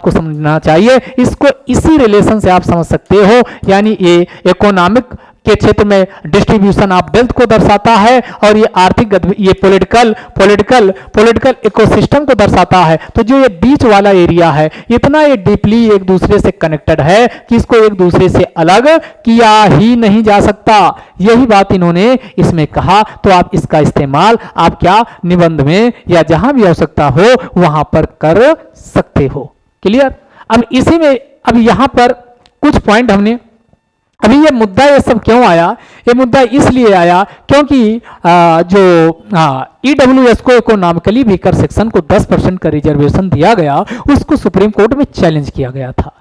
को समझना चाहिए। इसको इसी रिलेशन से आप समझ सकते हो, यानी ये इकोनॉमिक के क्षेत्र में डिस्ट्रीब्यूशन ऑफ वेल्थ को दर्शाता है और ये आर्थिक, ये पॉलिटिकल इकोसिस्टम को दर्शाता है। तो जो ये बीच वाला एरिया है इतना ये डीपली एक दूसरे से कनेक्टेड है कि इसको एक दूसरे से अलग किया ही नहीं जा सकता। यही बात इन्होंने इसमें कहा। तो आप इसका इस्तेमाल आप क्या निबंध में या जहां भी आवश्यकता हो वहां पर कर सकते हो। क्लियर। अब इसी में अब यहां पर कुछ पॉइंट हमने, अभी ये मुद्दा ये सब क्यों आया, ये मुद्दा इसलिए आया क्योंकि जो ईडब्ल्यूएस को इकोनॉमिकली वीकर सेक्शन को 10% का रिजर्वेशन दिया गया, उसको सुप्रीम कोर्ट में चैलेंज किया गया था।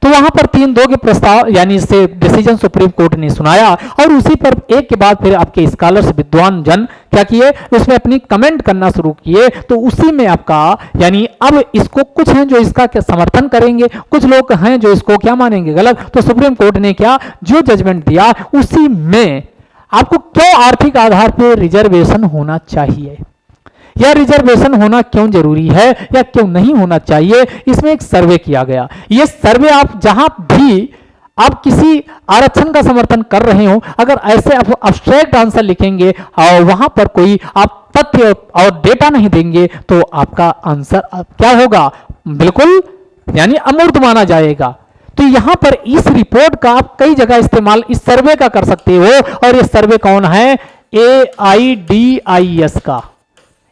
तो वहां पर 3-2 के प्रस्ताव यानी से डिसीजन सुप्रीम कोर्ट ने सुनाया और उसी पर एक के बाद फिर आपके स्कॉलर्स, विद्वान जन क्या किए, उसमें अपनी कमेंट करना शुरू किए। तो उसी में आपका यानी अब इसको कुछ हैं जो इसका समर्थन करेंगे, कुछ लोग हैं जो इसको क्या मानेंगे, गलत। तो सुप्रीम कोर्ट ने क्या जो जजमेंट दिया उसी में आपको क्यों आर्थिक आधार पर रिजर्वेशन होना चाहिए या रिजर्वेशन होना क्यों जरूरी है या क्यों नहीं होना चाहिए, इसमें एक सर्वे किया गया। ये सर्वे आप जहां भी आप किसी आरक्षण का समर्थन कर रहे हो, अगर ऐसे आप अब्स्ट्रैक्ट आंसर लिखेंगे और वहां पर कोई आप तथ्य और डेटा नहीं देंगे तो आपका आंसर क्या होगा, बिल्कुल यानी अमूर्त माना जाएगा। तो यहां पर इस रिपोर्ट का आप कई जगह इस्तेमाल इस सर्वे का कर सकते हो। और ये सर्वे कौन है, AIDIS का,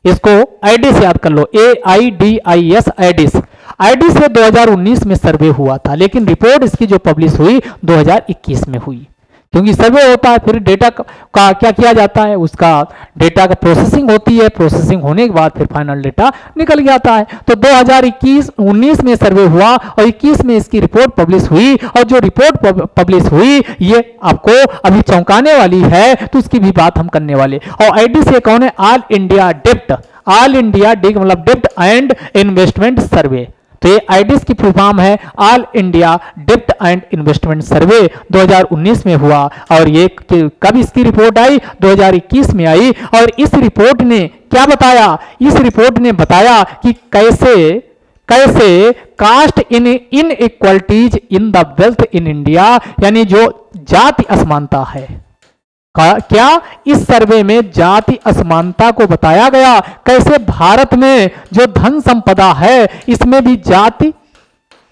इसको आईडिस याद कर लो, AIDIS आईडिस से 2019 में सर्वे हुआ था, लेकिन रिपोर्ट इसकी जो पब्लिश हुई 2021 में हुई। क्योंकि सर्वे होता है फिर डेटा का क्या किया जाता है, उसका डेटा का प्रोसेसिंग होती है, प्रोसेसिंग होने के बाद फिर फाइनल डेटा निकल जाता है। तो 2019 में सर्वे हुआ और 21 में इसकी रिपोर्ट पब्लिश हुई। और जो रिपोर्ट पब्लिश हुई ये आपको अभी चौंकाने वाली है, तो उसकी भी बात हम करने वाले। और आईडी से कौन है, ऑल इंडिया डेप्ट मतलब डेप्ट एंड इन्वेस्टमेंट सर्वे। तो ये आईडिस की फुल फॉर्म है ऑल इंडिया डेप्ट एंड इन्वेस्टमेंट सर्वे, 2019 में हुआ। और ये कब इसकी रिपोर्ट आई, 2021 में आई। और इस रिपोर्ट ने क्या बताया, इस रिपोर्ट ने बताया कि कैसे caste in inequalities in the wealth in India, यानी जो जाति असमानता है, क्या इस सर्वे में जाति असमानता को बताया गया, कैसे भारत में जो धन संपदा है इसमें भी जाति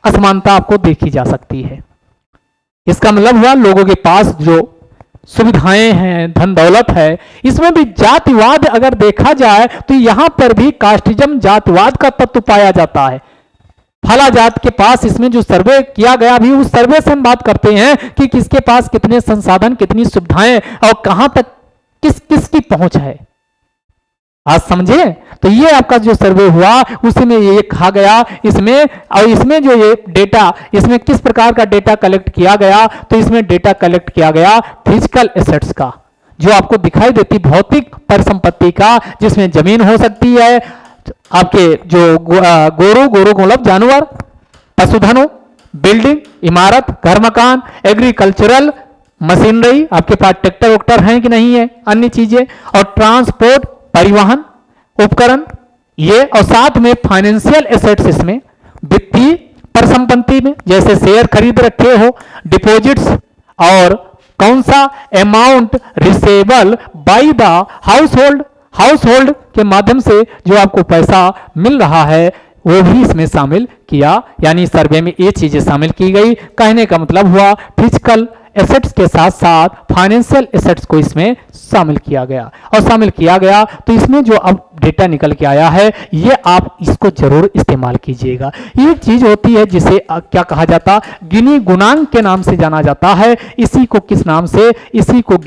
असमानता आपको देखी जा सकती है। इसका मतलब हुआ लोगों के पास जो सुविधाएं हैं, धन दौलत है, इसमें भी जातिवाद अगर देखा जाए तो यहां पर भी कास्टिज्म, जातिवाद का तत्व पाया जाता है। फला जात के पास इसमें जो सर्वे किया गया, अभी उस सर्वे से हम बात करते हैं कि किसके पास कितने संसाधन, कितनी सुविधाएं और कहां तक किस किस की पहुंच है। आज समझे? तो ये आपका जो सर्वे हुआ उसी में ये कहा गया इसमें, और इसमें जो ये डेटा, इसमें किस प्रकार का डेटा कलेक्ट किया गया, तो इसमें डेटा कलेक्ट किया गया फिजिकल एसेट्स का, जो आपको दिखाई देती भौतिक परिसंपत्ति का, जिसमें जमीन हो सकती है, आपके जो गोरू को मतलब जानवर, पशुधन हो, बिल्डिंग, इमारत, घर मकान, एग्रीकल्चरल मशीनरी, आपके पास ट्रैक्टर वोक्टर हैं कि नहीं है, अन्य चीजें, और ट्रांसपोर्ट, परिवहन उपकरण, ये, और साथ में फाइनेंशियल एसेट्स, इसमें वित्तीय परिसंपत्ति में जैसे शेयर खरीद रखे हो, डिपॉजिट्स, और कौन सा amount receivable by the house hold के माध्यम से जो आपको पैसा मिल रहा है वो भी इसमें शामिल किया, यानी सर्वे में ये चीजें शामिल की गई। कहने का मतलब हुआ फिजिकल एसेट्स के साथ साथ फाइनेंशियल एसेट्स को इसमें शामिल किया गया, और शामिल किया गया तो इसमें जो अब डेटा निकल के आया है ये आप इसको जरूर इस्तेमाल कीजिएगा। ये चीज होती है जिसे क्या कहा जाता, गिनी गुणांक के नाम से जाना जाता है। इसी को किस नाम से, इसी को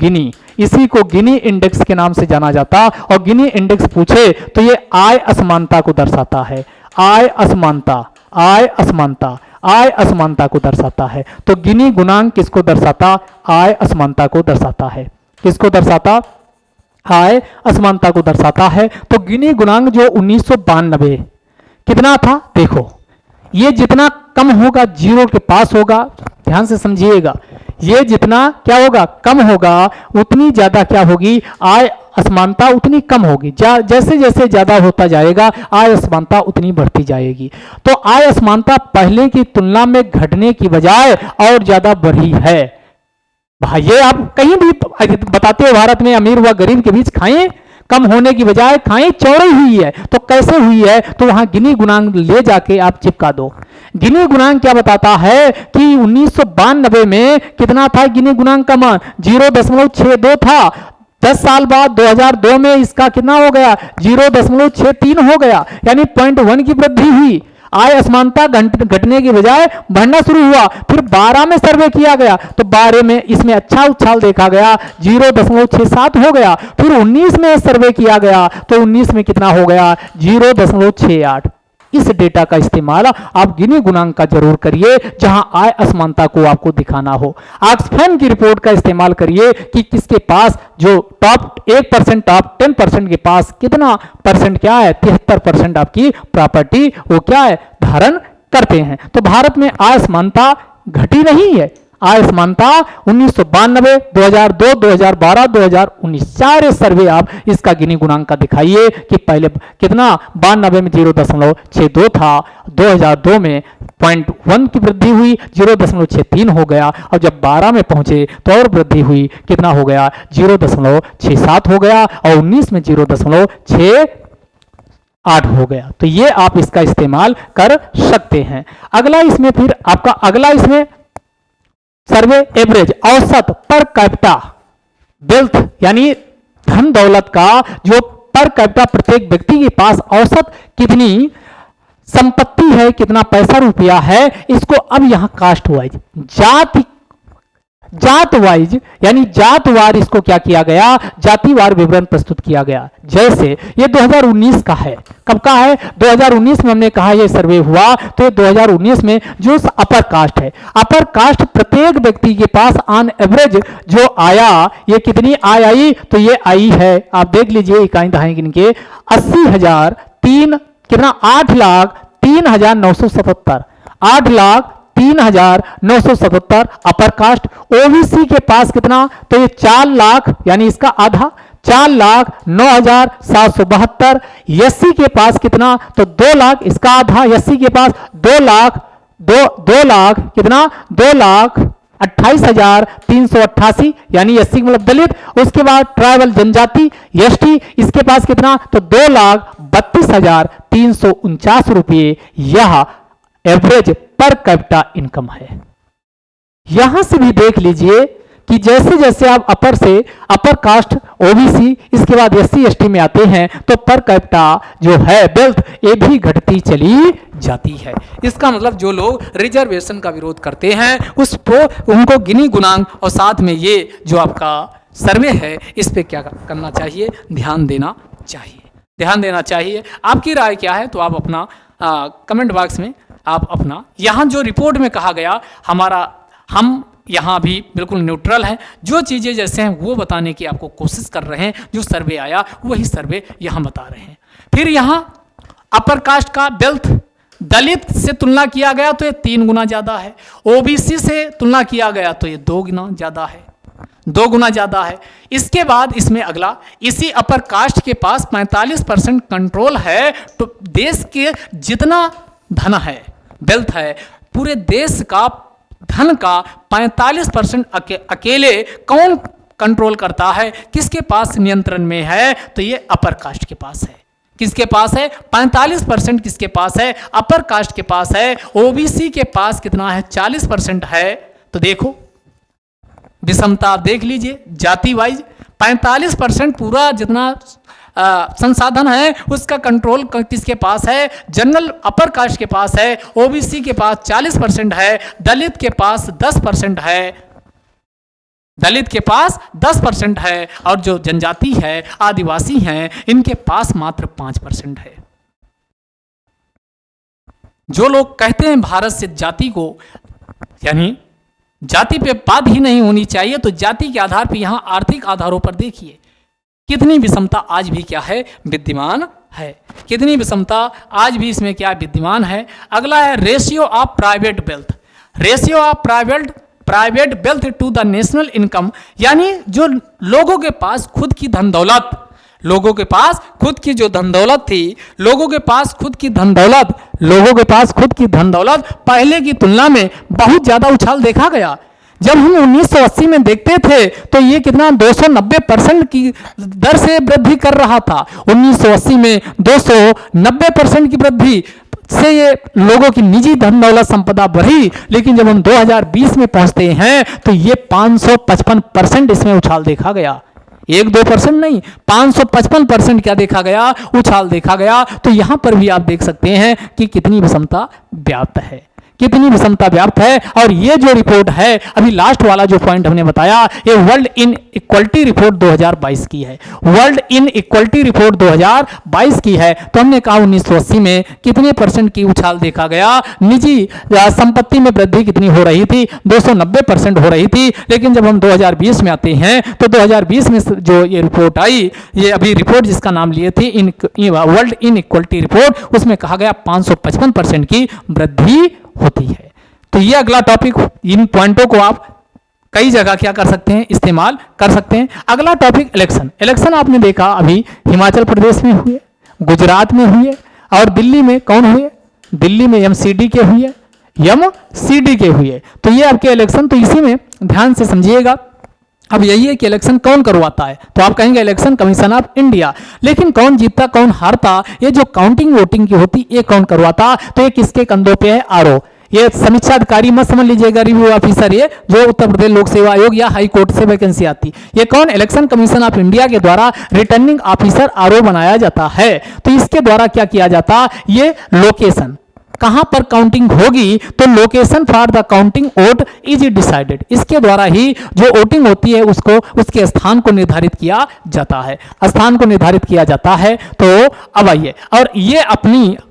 गिनी इंडेक्स के नाम से जाना जाता, और गिनी इंडेक्स पूछे तो ये आय असमानता को दर्शाता है। आय असमानता को दर्शाता है। तो गिनी गुणांक किसको दर्शाता, आय असमानता को दर्शाता है। किसको दर्शाता, आय असमानता को दर्शाता है। तो गिनी गुणांक जो 1992 कितना था, देखो ये जितना कम होगा जीरो के पास होगा, ध्यान से समझिएगा, ये जितना क्या होगा कम होगा उतनी ज्यादा क्या होगी आय असमानता, उतनी कम होगी। जैसे जैसे ज्यादा होता जाएगा आय असमानता उतनी बढ़ती जाएगी। तो आय असमानता पहले की तुलना में घटने की बजाय और ज्यादा बढ़ी है। भाई ये आप कहीं भी बताते हो भारत में अमीर व गरीब के बीच खाएं कम होने की बजाय खाएं चौड़ी हुई है। तो कैसे हुई है, तो वहां गिनी गुणांक ले जाके आप चिपका दो। गिनी गुणांक क्या बताता है कि 1992 में कितना था गिनी गुणांक का मान, 0.62 था। 10 साल बाद 2002 में इसका कितना हो गया, 0.63 हो गया, यानी 0.1 की वृद्धि हुई। आय असमानता घटने की बजाय बढ़ना शुरू हुआ। फिर 12 में सर्वे किया गया तो 12 में इसमें अच्छा उछाल देखा गया, 0.67 हो गया। फिर 19 में सर्वे किया गया तो 19 में कितना हो गया, 0.68। इस डेटा का इस्तेमाल आप गिनी गुणांक का जरूर करिए जहां आय असमानता को आपको दिखाना हो। ऑक्सफैम की रिपोर्ट का इस्तेमाल करिए कि किसके पास जो टॉप 1%, टॉप 10% के पास कितना परसेंट क्या है, 73% आपकी प्रॉपर्टी वो क्या है धारण करते हैं। तो भारत में आय असमानता घटी नहीं है। आय असमानता 1992, 2002, 2012, 2019 सारे सर्वे आप इसका गिनी गुणांक का दिखाइए कि पहले कितना 92 में 0.62 था, 2002 में 0.1 की वृद्धि हुई, 0.63 हो गया, और जब 12 में पहुंचे तो और वृद्धि हुई, कितना हो गया 0.67 हो गया, और 19 में 0.68 हो गया। तो ये आप इसका इस्तेमाल कर सकते हैं। अगला इसमें फिर आपका अगला इसमें सर्वे एवरेज औसत पर कैपिटा वेल्थ, यानी धन दौलत का जो पर कैपिटा प्रत्येक व्यक्ति के पास औसत कितनी संपत्ति है, कितना पैसा रुपया है, इसको अब यहां कास्ट वाइज जात वाइज यानी जातवार इसको क्या किया गया, जातिवार विवरण प्रस्तुत किया गया। जैसे ये 2019 का है, कब का है 2019 में हमने कहा ये सर्वे हुआ, तो 2019 में जो अपर कास्ट है, अपर कास्ट प्रत्येक व्यक्ति के पास ऑन एवरेज जो आया, ये कितनी आय आई, तो ये आई है आप देख लीजिए इकाई दहाई गिन के 80,003 कितना 8,03,977 8,03,977 अपर कास्ट। ओबीसी के पास कितना, तो ये 4 लाख यानी इसका आधा 4,09,772। एससी के पास कितना, तो 2 लाख इसका आधा, एससी के पास 2 लाख कितना 2,28,388 यानी एससी मतलब दलित। उसके बाद ट्राइबल जनजाति एसटी, इसके पास कितना, तो 2,32,349 रुपये। यह एवरेज पर कैपिटा इनकम है। यहां से भी देख लीजिए कि जैसे जैसे आप अपर से अपर कास्ट ओबीसी इसके बाद एससी एसटी में आते हैं तो पर कैपिटा जो है वेल्थ ये भी घटती चली जाती है। इसका मतलब जो लोग रिजर्वेशन का विरोध करते हैं उनको गिनी गुणांक और साथ में ये जो आपका सर्वे है इस पे क्या करना चाहिए, ध्यान देना चाहिए, ध्यान देना चाहिए। आपकी राय क्या है तो आप अपना कमेंट बॉक्स में आप अपना, यहाँ जो रिपोर्ट में कहा गया हम यहाँ भी बिल्कुल न्यूट्रल हैं, जो चीज़ें जैसे हैं वो बताने की आपको कोशिश कर रहे हैं, जो सर्वे आया वही सर्वे यहाँ बता रहे हैं। फिर यहाँ अपर कास्ट का वेल्थ दलित से तुलना किया गया तो ये 3 गुना ज़्यादा है, ओबीसी से तुलना किया गया तो ये 2 गुना ज़्यादा है, 2 गुना ज़्यादा है। इसके बाद इसमें अगला, इसी अपर कास्ट के पास 45% कंट्रोल है, तो देश के जितना धन है, वेल्थ है, पूरे देश का धन का 45% अकेले कौन कंट्रोल करता है, किसके पास नियंत्रण में है, तो ये अपर कास्ट के पास है। किसके पास है? 45% किसके पास है? अपर कास्ट के पास है। ओबीसी के पास कितना है? 40% है। तो देखो विषमता आप देख लीजिए जाति वाइज, 45% पूरा जितना संसाधन है उसका कंट्रोल किसके पास है? जनरल अपर कास्ट के पास है। ओबीसी के पास 40% है, दलित के पास 10% है, दलित के पास 10% है, और जो जनजाति है, आदिवासी हैं, इनके पास मात्र 5% है। जो लोग कहते हैं भारत से जाति को, यानी जाति पे बात ही नहीं होनी चाहिए, तो जाति के आधार पर यहां आर्थिक आधारों पर देखिए कितनी विषमता आज भी क्या है? विद्यमान है। कितनी विषमता आज भी इसमें क्या विद्यमान है? अगला है ratio of private wealth. Ratio of private wealth to the national income, यानी जो लोगों के पास खुद की धन दौलत, लोगों के पास खुद की जो धन दौलत थी, लोगों के पास खुद की धन दौलत पहले की तुलना में बहुत ज्यादा उछाल देखा गया। जब हम 1980 में देखते थे तो ये कितना 290% की दर से वृद्धि कर रहा था। 1980 में 290% की वृद्धि से ये लोगों की निजी धन दौलत संपदा बढ़ी, लेकिन जब हम 2020 में पहुंचते हैं तो ये 555% इसमें उछाल देखा गया। 1-2% नहीं, 555% क्या देखा गया? उछाल देखा गया। तो यहां पर भी आप देख सकते हैं कि कितनी विषमता व्याप्त है, कितनी विषमता व्याप्त है। और ये जो रिपोर्ट है, अभी लास्ट वाला जो पॉइंट हमने बताया, ये वर्ल्ड इन इक्वलिटी रिपोर्ट 2022 की है। वर्ल्ड इन इक्वलिटी रिपोर्ट 2022 की है। तो हमने कहा 1980 में कितने % की उछाल देखा गया, निजी संपत्ति में वृद्धि कितनी हो रही थी? 290% हो रही थी। लेकिन जब हम 2020 में आते हैं तो 2020 में जो ये रिपोर्ट आई, ये अभी रिपोर्ट जिसका नाम लिए थी वर्ल्ड इन इक्वलिटी रिपोर्ट, उसमें कहा गया 555% की वृद्धि होती है। तो ये अगला टॉपिक, इन पॉइंटों को आप कई जगह क्या कर सकते हैं? इस्तेमाल कर सकते हैं। अगला टॉपिक इलेक्शन। इलेक्शन आपने देखा अभी हिमाचल प्रदेश में हुए, गुजरात में हुए, और दिल्ली में कौन हुए? दिल्ली में एमसीडी के हुए, एमसीडी के हुए। तो ये आपके इलेक्शन, तो इसी में ध्यान से समझिएगा। अब यही है कि इलेक्शन कौन करवाता है, तो आप कहेंगे इलेक्शन कमीशन ऑफ इंडिया। लेकिन कौन जीतता कौन हारता, ये जो काउंटिंग वोटिंग की होती, ये कौन करवाता? तो ये किसके कंधों पे है? आरओ। ये समीक्षा अधिकारी मत समझ लीजिएगा, रिव्यू ऑफिसर, ये जो उत्तर प्रदेश लोक सेवा आयोग या हाई कोर्ट से वैकेंसी आती, ये कौन? इलेक्शन कमीशन ऑफ इंडिया के द्वारा रिटर्निंग ऑफिसर आरओ बनाया जाता है। तो इसके द्वारा क्या किया जाता? ये लोकेशन कहां पर काउंटिंग होगी, तो location for the counting vote is decided. इसके द्वारा ही जो वोटिंग होती है उसको, उसके स्थान को निर्धारित किया जाता है, स्थान को निर्धारित किया जाता है। तो अब आइए, और ये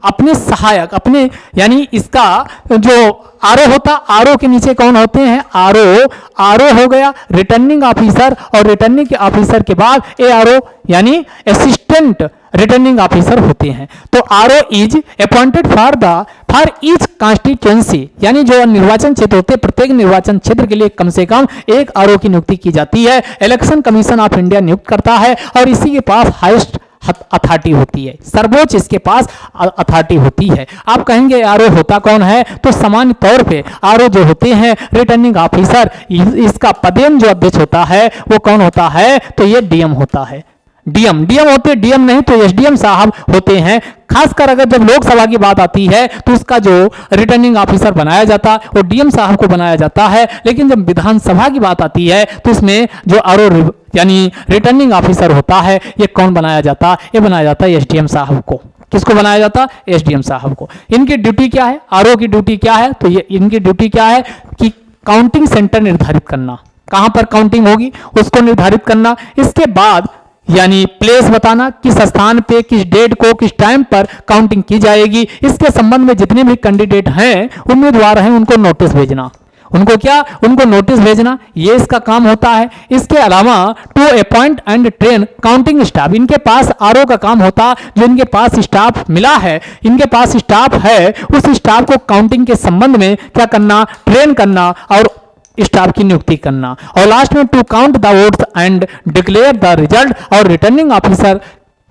अपने सहायक, अपने यानी इसका जो आरओ होता, आरओ के नीचे कौन होते हैं? आरओ हो गया रिटर्निंग ऑफिसर, और रिटर्निंग ऑफिसर के बाद एआरओ यानी असिस्टेंट रिटर्निंग ऑफिसर होते हैं। तो RO is appointed for each constituency, यानी जो निर्वाचन क्षेत्र होते हैं, प्रत्येक निर्वाचन क्षेत्र के लिए कम से कम एक आरओ की नियुक्ति की जाती है। इलेक्शन कमीशन ऑफ इंडिया नियुक्त करता है, और इसी के पास हाईएस्ट अथॉरिटी होती है, सर्वोच्च इसके पास अथॉरिटी होती है। आप कहेंगे आरओ होता कौन है? तो सामान्य तौर पे आरओ जो होते हैं रिटर्निंग ऑफिसर, इसका पदेन जो अध्यक्ष होता है वो कौन होता है? तो ये डीएम होता है। डीएम होते, डीएम नहीं तो एसडीएम साहब होते हैं। खासकर अगर जब लोकसभा की बात आती है तो उसका जो रिटर्निंग ऑफिसर बनाया जाता है वो डीएम साहब को बनाया जाता है, लेकिन जब विधानसभा की बात आती है तो इसमें जो आरओ यानी रिटर्निंग ऑफिसर होता है ये कौन बनाया जाता, ये बनाया जाता है एसडीएम साहब को। किसको बनाया जाता? एसडीएम साहब को। इनकी ड्यूटी क्या है? आरओ की ड्यूटी क्या है? तो ये इनकी ड्यूटी क्या है कि काउंटिंग सेंटर निर्धारित करना, कहां पर काउंटिंग होगी उसको निर्धारित करना। इसके बाद यानी प्लेस बताना, किस स्थान पे, किस डेट को, किस टाइम पर काउंटिंग की जाएगी। इसके संबंध में जितने भी कैंडिडेट हैं, उम्मीदवार हैं, उनको नोटिस भेजना। उनको क्या? उनको नोटिस भेजना, ये इसका काम होता है। इसके अलावा to appoint and train counting staff, इनके पास आरओ का काम होता, जो इनके पास स्टाफ मिला है, इनके पास स्टाफ है, उस स्टाफ को काउंटिंग के संबंध में क्या करना? ट्रेन करना और स्टाफ की नियुक्ति करना। और लास्ट में to count the votes and declare the result, और रिटर्निंग ऑफिसर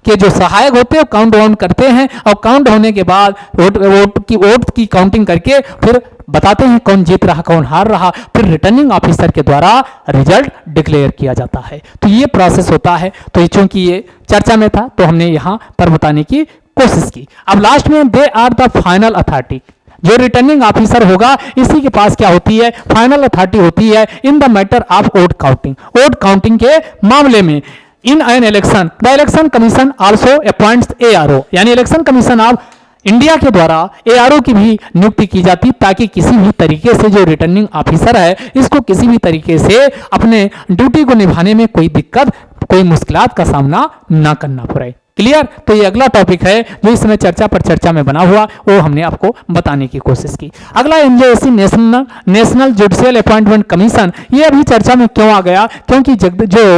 के जो सहायक होते हैं काउंट डाउन करते हैं, और काउंट होने के बाद वोट की काउंटिंग करके फिर बताते हैं कौन जीत रहा कौन हार रहा, फिर रिटर्निंग ऑफिसर के द्वारा रिजल्ट डिक्लेयर किया जाता है। तो ये प्रोसेस होता है। तो चूंकि ये चर्चा में था तो हमने यहां पर बताने की कोशिश की। अब लास्ट में they are the final authority, जो रिटर्निंग ऑफिसर होगा इसी के पास क्या होती है? फाइनल अथॉरिटी होती है in the matter of vote counting, vote counting के मामले में। In an election the election commission also appoints ARO, यानी इलेक्शन कमीशन ऑफ इंडिया के द्वारा एआरओ की भी नियुक्ति की जाती, ताकि किसी भी तरीके से जो रिटर्निंग ऑफिसर है इसको किसी भी तरीके से अपने ड्यूटी को निभाने में कोई दिक्कत, कोई मुश्किलात का सामना ना करना पड़े। क्लियर? तो ये अगला टॉपिक है जो इस समय चर्चा पर चर्चा में बना हुआ, वो हमने आपको बताने की कोशिश की। अगला NJSC national judicial appointment commission, ये अभी चर्चा में क्यों आ गया? क्योंकि जो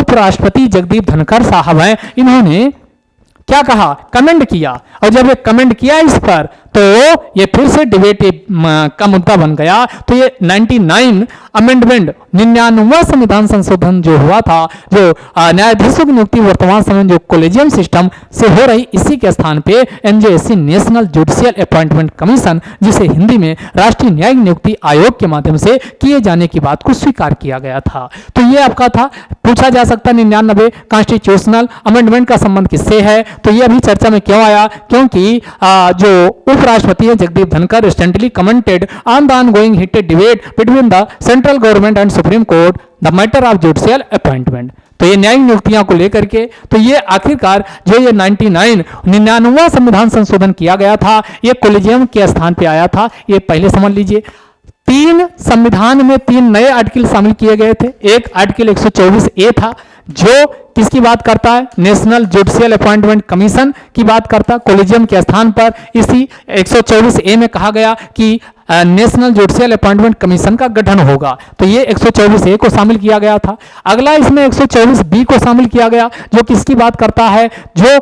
उपराष्ट्रपति जगदीप धनखड़ साहब हैं, इन्होंने क्या कहा? कमेंट किया, और जब ये कमेंट किया इस पर तो ये फिर से डिबेट का मुद्दा बन गया। तो ये 99 अमेंडमेंट 99वां संविधान संशोधन जो हुआ था, जो न्यायाधीशों की नियुक्ति वर्तमान समय जो कॉलेजियम सिस्टम से हो रही, इसी के स्थान पे NJSC national judicial appointment commission, जिसे हिंदी में राष्ट्रीय न्यायिक नियुक्ति आयोग के माध्यम से किए जाने की बात को स्वीकार किया गया था। तो ये आपका था। पूछा जा सकता 99 कॉन्स्टिट्यूशनल अमेंडमेंट का संबंध किससे है? तो ये अभी चर्चा में क्यों आया? क्योंकि जो उपराष्ट्रपति है Jagdeep Dhankhar recently commented on the ongoing heated debate between the central government and supreme court the matter of judicial appointment. तो ये न्यायिक नियुक्तियों को लेकर के, तो ये आखिरकार जो ये 99वां संविधान संशोधन किया गया था, ये कॉलेजियम के स्थान पे आया था। ये पहले समझ लीजिए। 3 संविधान में 3 नए आर्टिकल शामिल किए गए थे। एक आर्टिकल 124A था, जो किसकी बात करता है? नेशनल जुडिशियल अपॉइंटमेंट कमीशन की बात करता, कॉलेजियम के स्थान पर। इसी 124A में कहा गया कि नेशनल जुडिशियल अपॉइंटमेंट कमीशन का गठन होगा, तो ये 124A को शामिल किया गया था। अगला इसमें 124B को शामिल किया गया, जो किसकी बात करता है? जो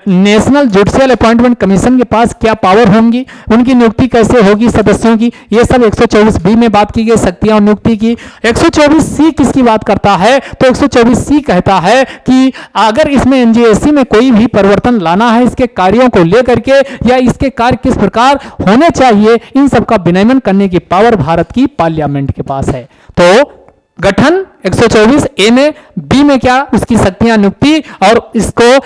नेशनल जुडिशियल अपॉइंटमेंट कमीशन के पास क्या पावर होंगी, उनकी नियुक्ति कैसे होगी सदस्यों की, ये सब 124B में बात की गई, शक्तियां और नियुक्ति की। 124C किसकी बात करता है? तो 124C कहता है कि अगर इसमें एनजेएससी में कोई भी परिवर्तन लाना है, इसके कार्यों को लेकर के, या इसके कार्य किस प्रकार होने चाहिए, इन सब का विनियमन करने की पावर भारत की पार्लियामेंट के पास है। तो गठन 124A में, बी में क्या? उसकी शक्तियां, नियुक्ति, और इसको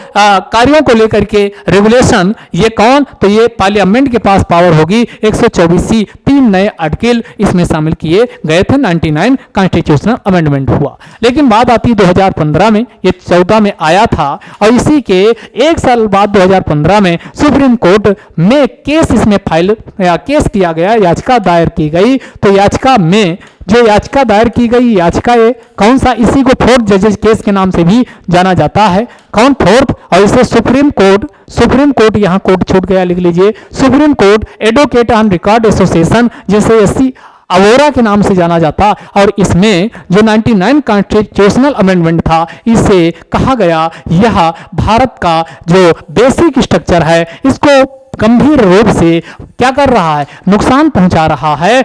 कार्यों को लेकर के रेगुलेशन, ये कौन? तो ये पार्लियामेंट के पास पावर होगी। 124C 3 नए आर्टिकल इसमें शामिल किए गए थे। 99 कॉन्स्टिट्यूशनल अमेंडमेंट हुआ। लेकिन बात आती 2015 में, ये 14 में आया था, और इसी के एक साल बाद 2015 में सुप्रीम कोर्ट में केस इसमें फाइल केस किया गया, याचिका दायर की गई। तो याचिका में जो याचिका दायर की गई, याचिका ये कौन सा? इसी को फोर्थ जजेस केस के नाम से भी जाना जाता है। कौन? फोर्थ। और इसे सुप्रीम कोर्ट यहाँ कोर्ट छूट गया, लिख लीजिए, supreme court advocate on record association, जिसे एससी अवोरा के नाम से जाना जाता। और इसमें जो 99 कॉन्स्टिट्यूशनल अमेंडमेंट था, इसे कहा गया यह भारत का जो बेसिक स्ट्रक्चर है, इसको गंभीर रूप से क्या कर रहा है? नुकसान पहुंचा रहा है।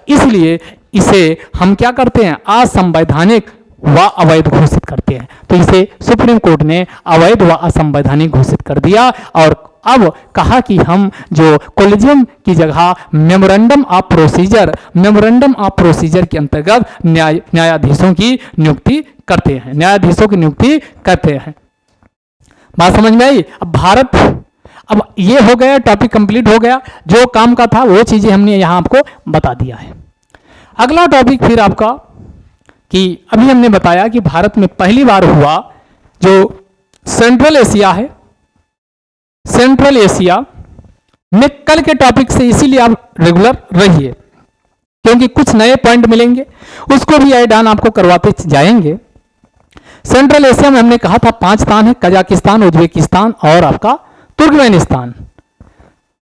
इसलिए इसे हम क्या करते हैं? असंवैधानिक व अवैध घोषित करते हैं। तो इसे सुप्रीम कोर्ट ने अवैध व असंवैधानिक घोषित कर दिया, और अब कहा कि हम जो कॉलेजियम की जगह मेमोरेंडम ऑफ प्रोसीजर के अंतर्गत न्यायाधीशों की नियुक्ति करते हैं, बात समझ में आई? अब भारत, अब ये हो गया, टॉपिक कंप्लीट हो गया, जो काम का था वो चीजें हमने यहां आपको बता दिया है। अगला टॉपिक फिर आपका कि अभी हमने बताया कि भारत में पहली बार हुआ जो सेंट्रल एशिया है, सेंट्रल एशिया में कल के टॉपिक से इसीलिए आप रेगुलर रहिए क्योंकि कुछ नए पॉइंट मिलेंगे, उसको भी ऐड ऑन आपको करवाते जाएंगे। सेंट्रल एशिया में हमने कहा था 5 स्थान है, कजाकिस्तान, उज्बेकिस्तान और आपका तुर्कमेनिस्तान।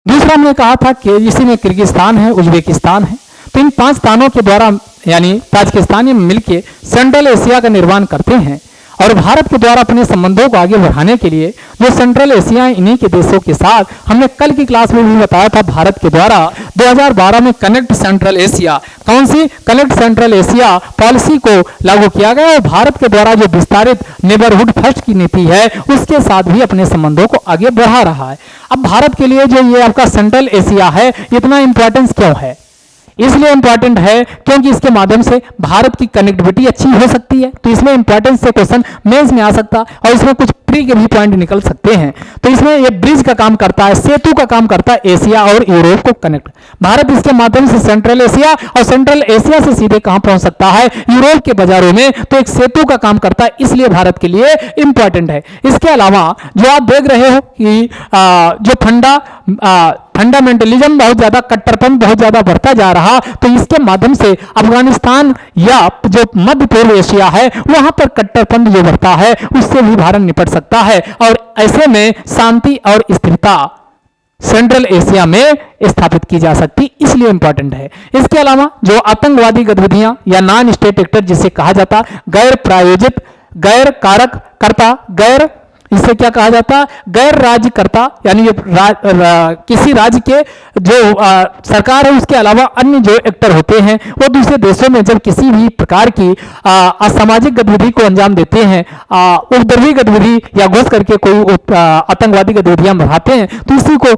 दूसरा हमने कहा था कि इसी में किर्गिस्तान है, उज्बेकिस्तान है। तो इन 5 स्थानों के द्वारा यानी ताजिकिस्तान में मिलकर सेंट्रल एशिया का निर्माण करते हैं और भारत के द्वारा अपने संबंधों को आगे बढ़ाने के लिए जो सेंट्रल एशिया इन्हीं के देशों के साथ, हमने कल की क्लास में भी बताया था, भारत के द्वारा 2012 में कनेक्ट सेंट्रल एशिया, कौन सी कनेक्ट सेंट्रल एशिया पॉलिसी को लागू किया गया और भारत के द्वारा जो विस्तारित नेबरहुड फर्स्ट की नीति है उसके साथ भी अपने संबंधों को आगे बढ़ा रहा है। अब भारत के लिए जो ये आपका सेंट्रल एशिया है इतना इंपॉर्टेंस क्यों है? इसलिए इंपॉर्टेंट है क्योंकि इसके माध्यम से भारत की कनेक्टिविटी अच्छी हो सकती है, तो इसमें इंपॉर्टेंस से क्वेश्चन मेंस में आ सकता है और इसमें कुछ प्री के भी पॉइंट निकल सकते हैं। तो इसमें ये ब्रिज का काम करता है, सेतु का काम करता है एशिया और यूरोप को कनेक्ट। भारत इसके माध्यम से सेंट्रल एशिया और सेंट्रल एशिया से सीधे कहां पहुंच सकता है? यूरोप के बाजारों में, तो एक सेतु का काम करता है, इसलिए भारत के लिए इंपॉर्टेंट है। इसके अलावा जो आप देख रहे हो कि जो फंडामेंटलिज्म बहुत ज्यादा, कट्टरपंथ बहुत ज्यादा बढ़ता जा रहा, तो इसके माध्यम से अफगानिस्तान या जो मध्य पूर्व एशिया है वहां पर कट्टरपंथ जो बढ़ता है उससे भी भारत निपट सकता है और ऐसे में शांति और स्थिरता सेंट्रल एशिया में स्थापित की जा सकती, इसलिए इंपॉर्टेंट है। इसके अलावा जो आतंकवादी गतिविधियां या नॉन स्टेट एक्टर जिसे कहा जाता, गैर प्रायोजित, गैर कारक कर्ता, गैर, इसे क्या कहा जाता? गैर राज्यकर्ता, यानी किसी राज्य के जो सरकार है उसके अलावा अन्य जो एक्टर होते हैं वो दूसरे देशों में जब किसी भी प्रकार की असामाजिक गतिविधि को अंजाम देते हैं, उपद्रवी गतिविधि या घुस करके कोई आतंकवादी गतिविधियां बढ़ाते हैं, तो इसी को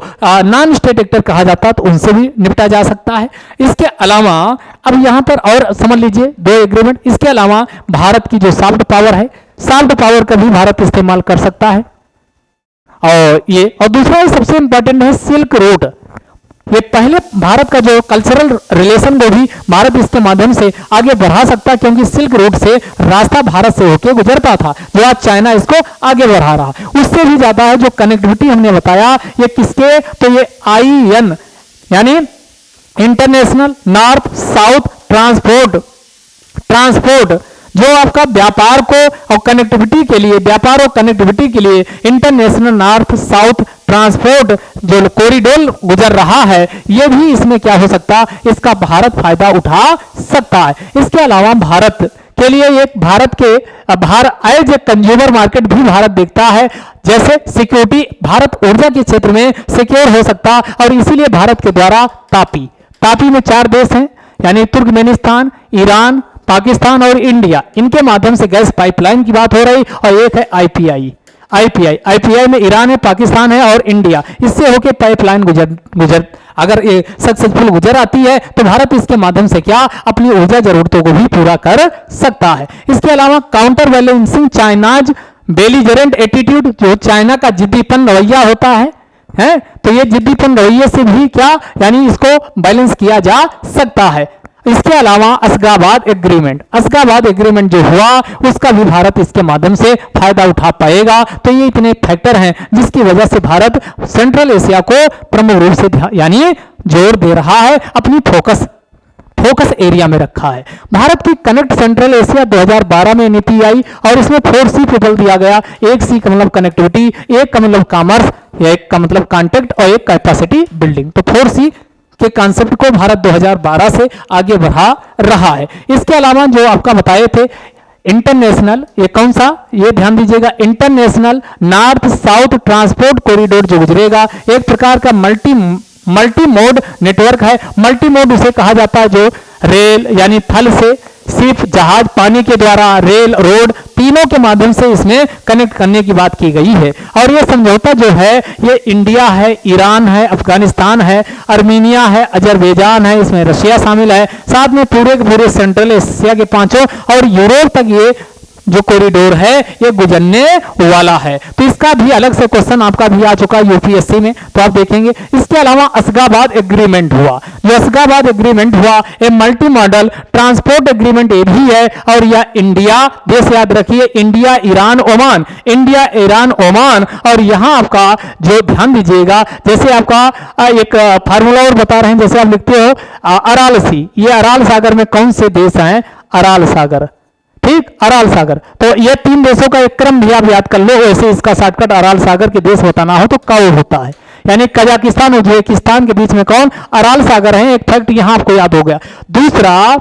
नॉन स्टेट एक्टर कहा जाता है, तो उनसे भी निपटा जा सकता है। इसके अलावा अब यहाँ पर और समझ लीजिए 2 एग्रीमेंट। इसके अलावा भारत की जो सॉफ्ट पावर है, सॉफ्ट पावर का भी भारत इस्तेमाल कर सकता है और दूसरा सबसे इंपॉर्टेंट है सिल्क रूट। ये पहले भारत का जो कल्चरल रिलेशन को भी भारत इसके माध्यम से आगे बढ़ा सकता है क्योंकि सिल्क रूट से रास्ता भारत से होकर गुजरता था, जो आज चाइना इसको आगे बढ़ा रहा। उससे भी ज्यादा है जो कनेक्टिविटी हमने बताया, ये किसके? तो ये IN यानी इंटरनेशनल नॉर्थ साउथ ट्रांसपोर्ट जो आपका व्यापार को और कनेक्टिविटी के लिए, व्यापार और कनेक्टिविटी के लिए इंटरनेशनल नॉर्थ साउथ ट्रांसपोर्ट जो कॉरिडोर गुजर रहा है, ये भी इसमें क्या हो सकता? इसका भारत फायदा उठा सकता है। इसके अलावा भारत के लिए एक भारत के एज ए कंज्यूमर मार्केट भी भारत देखता है, जैसे सिक्योरिटी भारत ऊर्जा के क्षेत्र में सिक्योर हो सकता और इसीलिए भारत के द्वारा तापी में 4 देश हैं यानी तुर्कमेनिस्तान, ईरान, पाकिस्तान और इंडिया, इनके माध्यम से गैस पाइपलाइन की बात हो रही और एक है IPI में ईरान है, पाकिस्तान है और इंडिया, इससे होके पाइपलाइन गुजर अगर ये सक्सेसफुल गुजर आती है तो भारत इसके माध्यम से क्या अपनी ऊर्जा जरूरतों को भी पूरा कर सकता है। इसके अलावा counter balancing China's belligerent attitude, जो चाइना का जिद्दीपन रवैया होता है, तो ये जिद्दीपन रवैये से भी क्या यानी इसको बैलेंस किया जा सकता है। इसके अलावा असगाबाद एग्रीमेंट जो हुआ उसका भी भारत इसके माध्यम से फायदा उठा पाएगा। तो ये इतने फैक्टर हैं जिसकी वजह से भारत सेंट्रल एशिया को प्रमुख रूप से यानी जोर दे रहा है, अपनी फोकस एरिया में रखा है। भारत की कनेक्ट सेंट्रल एशिया 2012 में नीति आई और इसमें 4C पे बल दिया गया। 1C का मतलब कनेक्टिविटी, 1 का मतलब कॉमर्स, 1 का मतलब कॉन्टेक्ट और 1 कैपेसिटी बिल्डिंग। तो 4C के कॉन्सेप्ट को भारत 2012 से आगे बढ़ा रहा है। इसके अलावा जो आपका बताए थे इंटरनेशनल, ये कौन सा? ये ध्यान दीजिएगा, international north south transport corridor जो गुजरेगा, एक प्रकार का मल्टी मोड नेटवर्क है। मल्टी मोड उसे कहा जाता है जो रेल यानी थल से, शिप, जहाज, पानी के द्वारा, रेल, रोड, तीनों के माध्यम से इसमें कनेक्ट करने की बात की गई है। और ये समझौता जो है ये इंडिया है, ईरान है, अफगानिस्तान है, अर्मीनिया है, अजरबैजान है, इसमें रशिया शामिल है, साथ में पूरे के पूरे सेंट्रल एशिया के 5 और यूरोप तक ये जो कॉरिडोर है ये गुजरने वाला है। तो इसका भी अलग से क्वेश्चन आपका भी आ चुका है यूपीएससी में, तो आप देखेंगे। इसके अलावा असगाबाद एग्रीमेंट हुआ, जो असगाबाद एग्रीमेंट हुआ ये मल्टी मॉडल ट्रांसपोर्ट एग्रीमेंट ये भी है, और यह इंडिया देश, याद रखिए India Iran Oman, India Iran Oman. और यहां आपका जो ध्यान दीजिएगा, जैसे आपका एक फार्मूला और बता रहे हैं, जैसे आप लिखते हो अराल सी, ये अराल सागर में कौन से देश हैं, अराल सागर, ठीक, अराल सागर। तो ये 3 देशों का एक क्रम भी आप याद कर लो, वैसे इसका शॉर्टकट अराल सागर के देश बताना हो तो काउ होता है, यानी कजाकिस्तान उज्बेकिस्तान के बीच में कौन, अराल सागर है। एक फैक्ट यहां आपको याद हो गया। दूसरा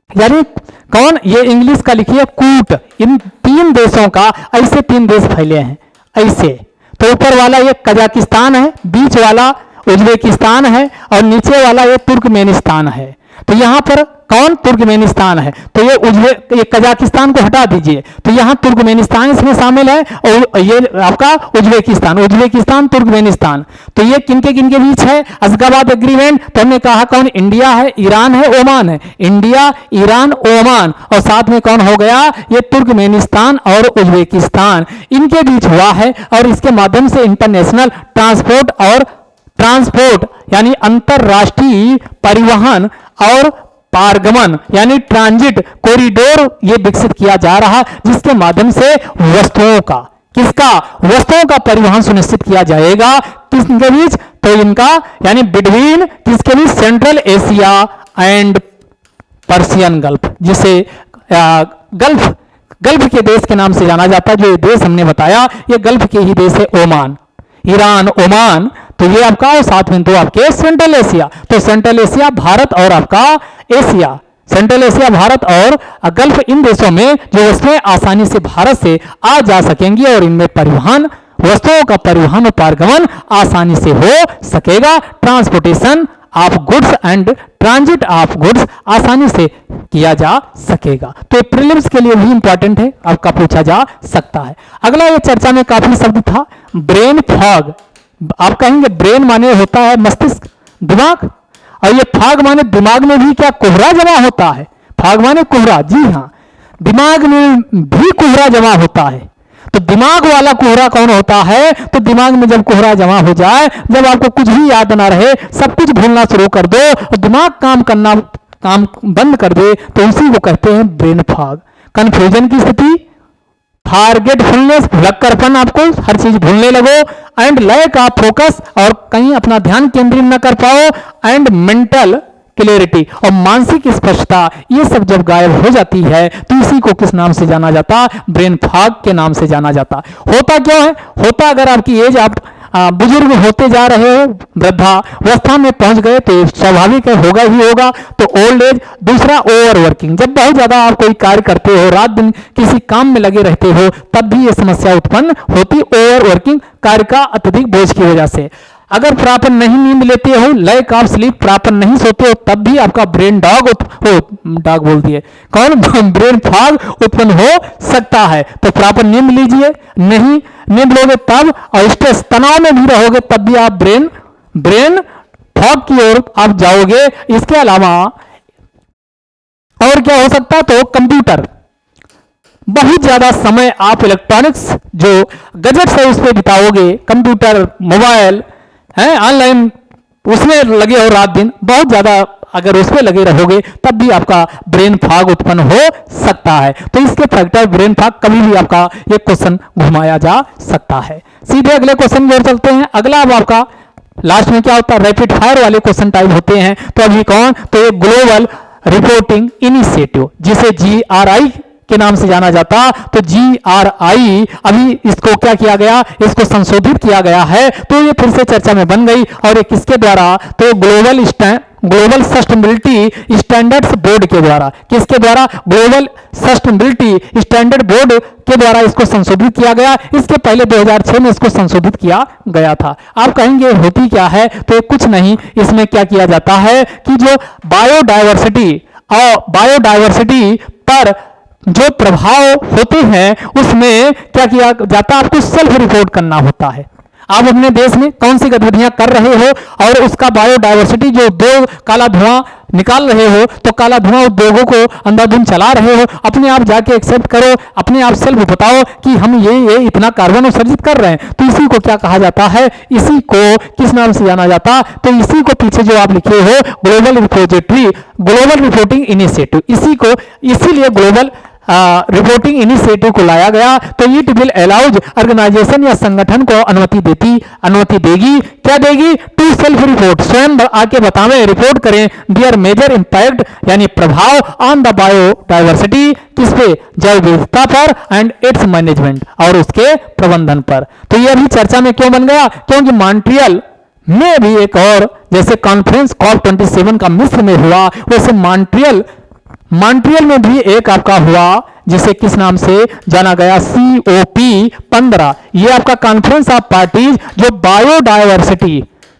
यानी कौन, ये इंग्लिश का लिखिए कूट, इन 3 देशों का ऐसे 3 देश फैले हैं ऐसे। तो ऊपर वाला ये कजाकिस्तान है, बीच वाला उज्बेकिस्तान है, और नीचे वाला ये तुर्कमेनिस्तान है। तो यहां पर कौन, तुर्कमेनिस्तान है। तो ये कजाकिस्तान को हटा दीजिए, तो यहां तुर्कमेनिस्तान इसमें शामिल है, और ये आपका उज्बेकिस्तान, उज्बेकिस्तान तुर्कमेनिस्तान। तो ये किनके किनके बीच है, असगाबाद एग्रीमेंट। तो हमने कहा कौन, इंडिया है, ईरान है, ओमान है, इंडिया ईरान ओमान, और साथ में कौन हो गया, ये तुर्कमेनिस्तान और उज्बेकिस्तान, इनके बीच हुआ है। और इसके माध्यम से इंटरनेशनल ट्रांसपोर्ट यानी अंतरराष्ट्रीय परिवहन और पारगमन यानी ट्रांजिट कॉरिडोर ये विकसित किया जा रहा, जिसके माध्यम से वस्तुओं का, किसका, वस्तुओं का परिवहन सुनिश्चित किया जाएगा, किसके बीच, तो इनका यानी बिटवीन किसके बीच, Central Asia and Persian Gulf, जिसे गल्फ के देश के नाम से जाना जाता है। जो देश हमने बताया ये गल्फ के ही देश है, ओमान, ईरान, ओमान। तो ये आपका, और साथ में 2 आपके सेंट्रल एशिया। तो सेंट्रल एशिया भारत और आपका एशिया, सेंट्रल एशिया भारत और गल्फ, इन देशों में जो वस्तुएं आसानी से भारत से आ जा सकेंगी, और इनमें परिवहन, वस्तुओं का परिवहन और पारगमन आसानी से हो सकेगा। Transportation of goods and transit of goods आसानी से किया जा सकेगा। तो प्रीलिम्स के लिए भी इंपॉर्टेंट है, आपका पूछा जा सकता है। अगला ये चर्चा में काफी शब्द था, ब्रेन फॉग। आप कहेंगे ब्रेन माने होता है मस्तिष्क, दिमाग, और ये फॉग माने दिमाग में भी क्या कोहरा जमा होता है, फॉग माने कोहरा, जी हाँ, दिमाग में भी कोहरा जमा होता है। तो दिमाग वाला कोहरा कौन होता है, तो दिमाग में जब कोहरा जमा हो जाए, जब आपको कुछ भी याद ना रहे, सब कुछ भूलना शुरू कर दो, और दिमाग काम बंद कर दे, तो उसी को कहते हैं ब्रेन फॉग। कंफ्यूजन की स्थिति, फॉरगेटफुलनेस, भुलक्कड़पन, आपको हर चीज भूलने लगो, एंड लैक ऑफ फोकस, और कहीं अपना ध्यान केंद्रित न कर पाओ, एंड मेंटल क्लियरिटी, और मानसिक स्पष्टता, ये सब जब गायब हो जाती है तो इसी को किस नाम से जाना जाता, ब्रेन फॉग के नाम से जाना जाता। होता क्यों है, होता अगर आपकी एज, आप बुजुर्ग होते जा रहे हो, वृद्धावस्था में पहुंच गए, तो स्वाभाविक है, होगा ही होगा, तो ओल्ड एज। दूसरा ओवर वर्किंग, जब बहुत ज्यादा आप कोई कार्य करते हो, रात दिन किसी काम में लगे रहते हो, तब भी ये समस्या उत्पन्न होती, ओवर वर्किंग, कार्य का अत्यधिक बोझ की वजह से। अगर प्रॉपर नहीं नींद लेते हो, लैक ऑफ स्लीप, प्रॉपर नहीं सोते हो, तब भी आपका ब्रेन डॉग बोल दिए कौन, ब्रेन फॉग उत्पन्न हो सकता है। तो प्रॉपर नींद लीजिए, नहीं नींद लोगे तब, और स्ट्रेस तनाव में भी रहोगे तब भी आप ब्रेन फॉग की ओर आप जाओगे। इसके अलावा और क्या हो सकता, तो कंप्यूटर, बहुत ज्यादा समय आप इलेक्ट्रॉनिक्स जो गैजेट्स है उस पर बिताओगे, कंप्यूटर, मोबाइल है, ऑनलाइन उसमें लगे हो रात दिन, बहुत ज्यादा अगर उस पर लगे रहोगे तब भी आपका ब्रेन फॉग उत्पन्न हो सकता है। तो इसके फैक्टर ब्रेन फॉग कभी भी आपका ये क्वेश्चन घुमाया जा सकता है। सीधे अगले क्वेश्चन की ओर चलते हैं। अगला अब आपका लास्ट में क्या होता है, रैपिड फायर वाले क्वेश्चन टाइप होते हैं। तो अभी कौन, तो ये ग्लोबल रिपोर्टिंग इनिशिएटिव, जिसे GRI के नाम से जाना जाता, तो GRI अभी इसको क्या किया गया, इसको संशोधित किया गया है, तो ये फिर से चर्चा में बन गई। और ये किसके द्वारा, तो ग्लोबल सस्टेनेबिलिटी स्टैंडर्ड्स बोर्ड के द्वारा, किसके द्वारा, ग्लोबल सस्टेनेबिलिटी स्टैंडर्ड बोर्ड के द्वारा इसको संशोधित किया गया। इसके पहले 2006 में इसको संशोधित किया गया था। आप कहेंगे होती क्या है, तो कुछ नहीं, इसमें क्या किया जाता है कि जो बायोडायवर्सिटी पर जो प्रभाव होते हैं उसमें क्या किया जाता है, आपको सेल्फ रिपोर्ट करना होता है। आप अपने देश में कौन सी गतिविधियां कर रहे हो और उसका बायोडायवर्सिटी जो उद्योग काला धुआं निकाल रहे हो, तो काला धुआं उद्योगों को अंधाधुंध चला रहे हो, अपने आप जाके एक्सेप्ट करो, अपने आप सेल्फ बताओ कि हम ये इतना कार्बन उत्सर्जित कर रहे हैं। तो इसी को क्या कहा जाता है, इसी को किस नाम से जाना जाता, तो इसी को पीछे जो आप लिखे हो global repository, global reporting initiative, इसी को इसीलिए ग्लोबल रिपोर्टिंग इनिशिएटिव को लाया गया। तो इट विल अलाउज ऑर्गेनाइजेशन या संगठन को अनुमति देगी, क्या देगी, टू सेल्फ रिपोर्ट, स्वयं आके बतावें, रिपोर्ट करें दियर मेजर इंपैक्ट यानी प्रभाव ऑन द बायोडायवर्सिटी, किस पे, जैव विविधता पर, एंड इट्स मैनेजमेंट और उसके प्रबंधन पर। तो ये अभी चर्चा में क्यों बन गया, क्योंकि मॉन्ट्रियल में भी एक और जैसे कॉन्फ्रेंस COP27 का मिस्र में हुआ, वैसे मॉन्ट्रियल में भी एक आपका हुआ जिसे किस नाम से जाना गया, COP15। ये आपका कॉन्फ्रेंस ऑफ पार्टीज जो बायोडायवर्सिटी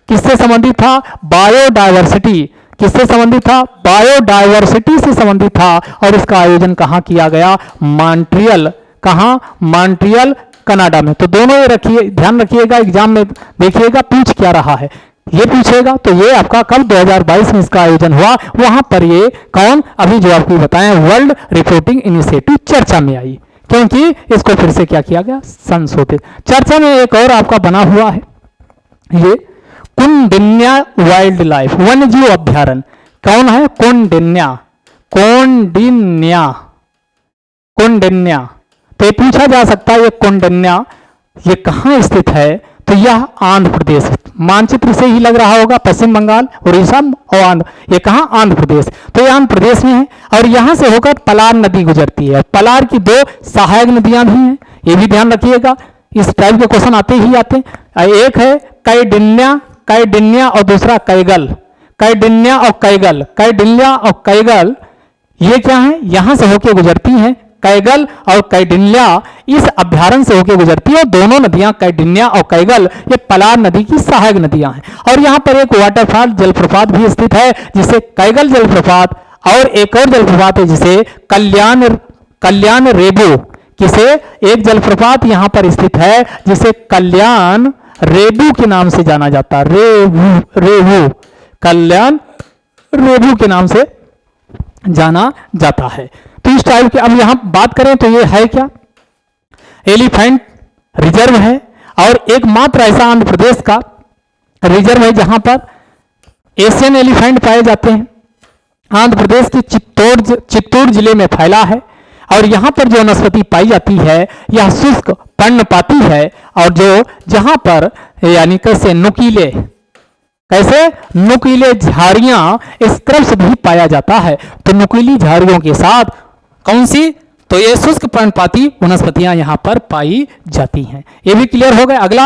किससे संबंधित था, बायोडायवर्सिटी किससे संबंधित था, बायोडायवर्सिटी से संबंधित था। और इसका आयोजन कहाँ किया गया, मॉन्ट्रियल, कहाँ, मॉन्ट्रियल कनाडा में। तो दोनों ये रखिए, ध्यान रखिएगा, एग्जाम में देखिएगा पूछ क्या रहा है, ये पूछेगा। तो ये आपका कब 2022 में इसका आयोजन हुआ, वहां पर ये कौन, अभी जो आपको बताएं वर्ल्ड रिपोर्टिंग इनिशिएटिव चर्चा में आई, क्योंकि इसको फिर से क्या किया गया, संशोधित। चर्चा में एक और आपका बना हुआ है ये कौंडिन्या वाइल्ड लाइफ वन्यजीव अभ्यारण्य, कौन है, कौंडिन्या, तो ये पूछा जा सकता है ये कौंडिन्या ये कहाँ स्थित है, तो यह आंध्र प्रदेश, मानचित्र से ही लग रहा होगा, पश्चिम बंगाल, उड़ीसा और आंध्र, ये कहाँ, आंध्र प्रदेश। तो ये आंध्र प्रदेश में है और यहां से होकर पलार नदी गुजरती है। पलार की दो सहायक नदियां भी हैं, ये भी ध्यान रखिएगा, इस टाइप के क्वेश्चन आते ही आते हैं। एक है कैडिन्या और दूसरा कैगल, कैडिन्या और कैगल ये क्या है, यहां से होकर गुजरती हैं। कैगल और कैडिन्या इस अभ्यारण्य से होकर गुजरती है। दोनों नदियां कैडिन्या और कैगल ये पलार नदी की सहायक नदियां हैं। और यहां पर एक वाटरफॉल जलप्रपात भी स्थित है जिसे कैगल जलप्रपात, और एक और जलप्रपात है जिसे कल्याण रेबू, किसे, एक जलप्रपात यहां पर स्थित है जिसे कल्याण रेबू के नाम से जाना जाता है, रेबू, कल्याण रेबू के नाम से जाना जाता है। तो इस टाइप के, अब यहां बात करें तो ये है क्या, एलिफेंट रिजर्व है और एकमात्र ऐसा आंध्र प्रदेश का रिजर्व है जहां पर एशियन एलिफेंट पाए जाते हैं। आंध्र प्रदेश के चित्तौड़ जिले में फैला है और यहां पर जो वनस्पति पाई जाती है यह शुष्क पर्णपाती है और जो जहां पर यानी कैसे नुकीले झाड़ियां स्क्रब्स भी पाया जाता है। तो नुकीली झाड़ियों के साथ कौन सी, तो ये शुष्क पर्णपाती वनस्पतियां यहां पर पाई जाती हैं। ये भी क्लियर हो गया। अगला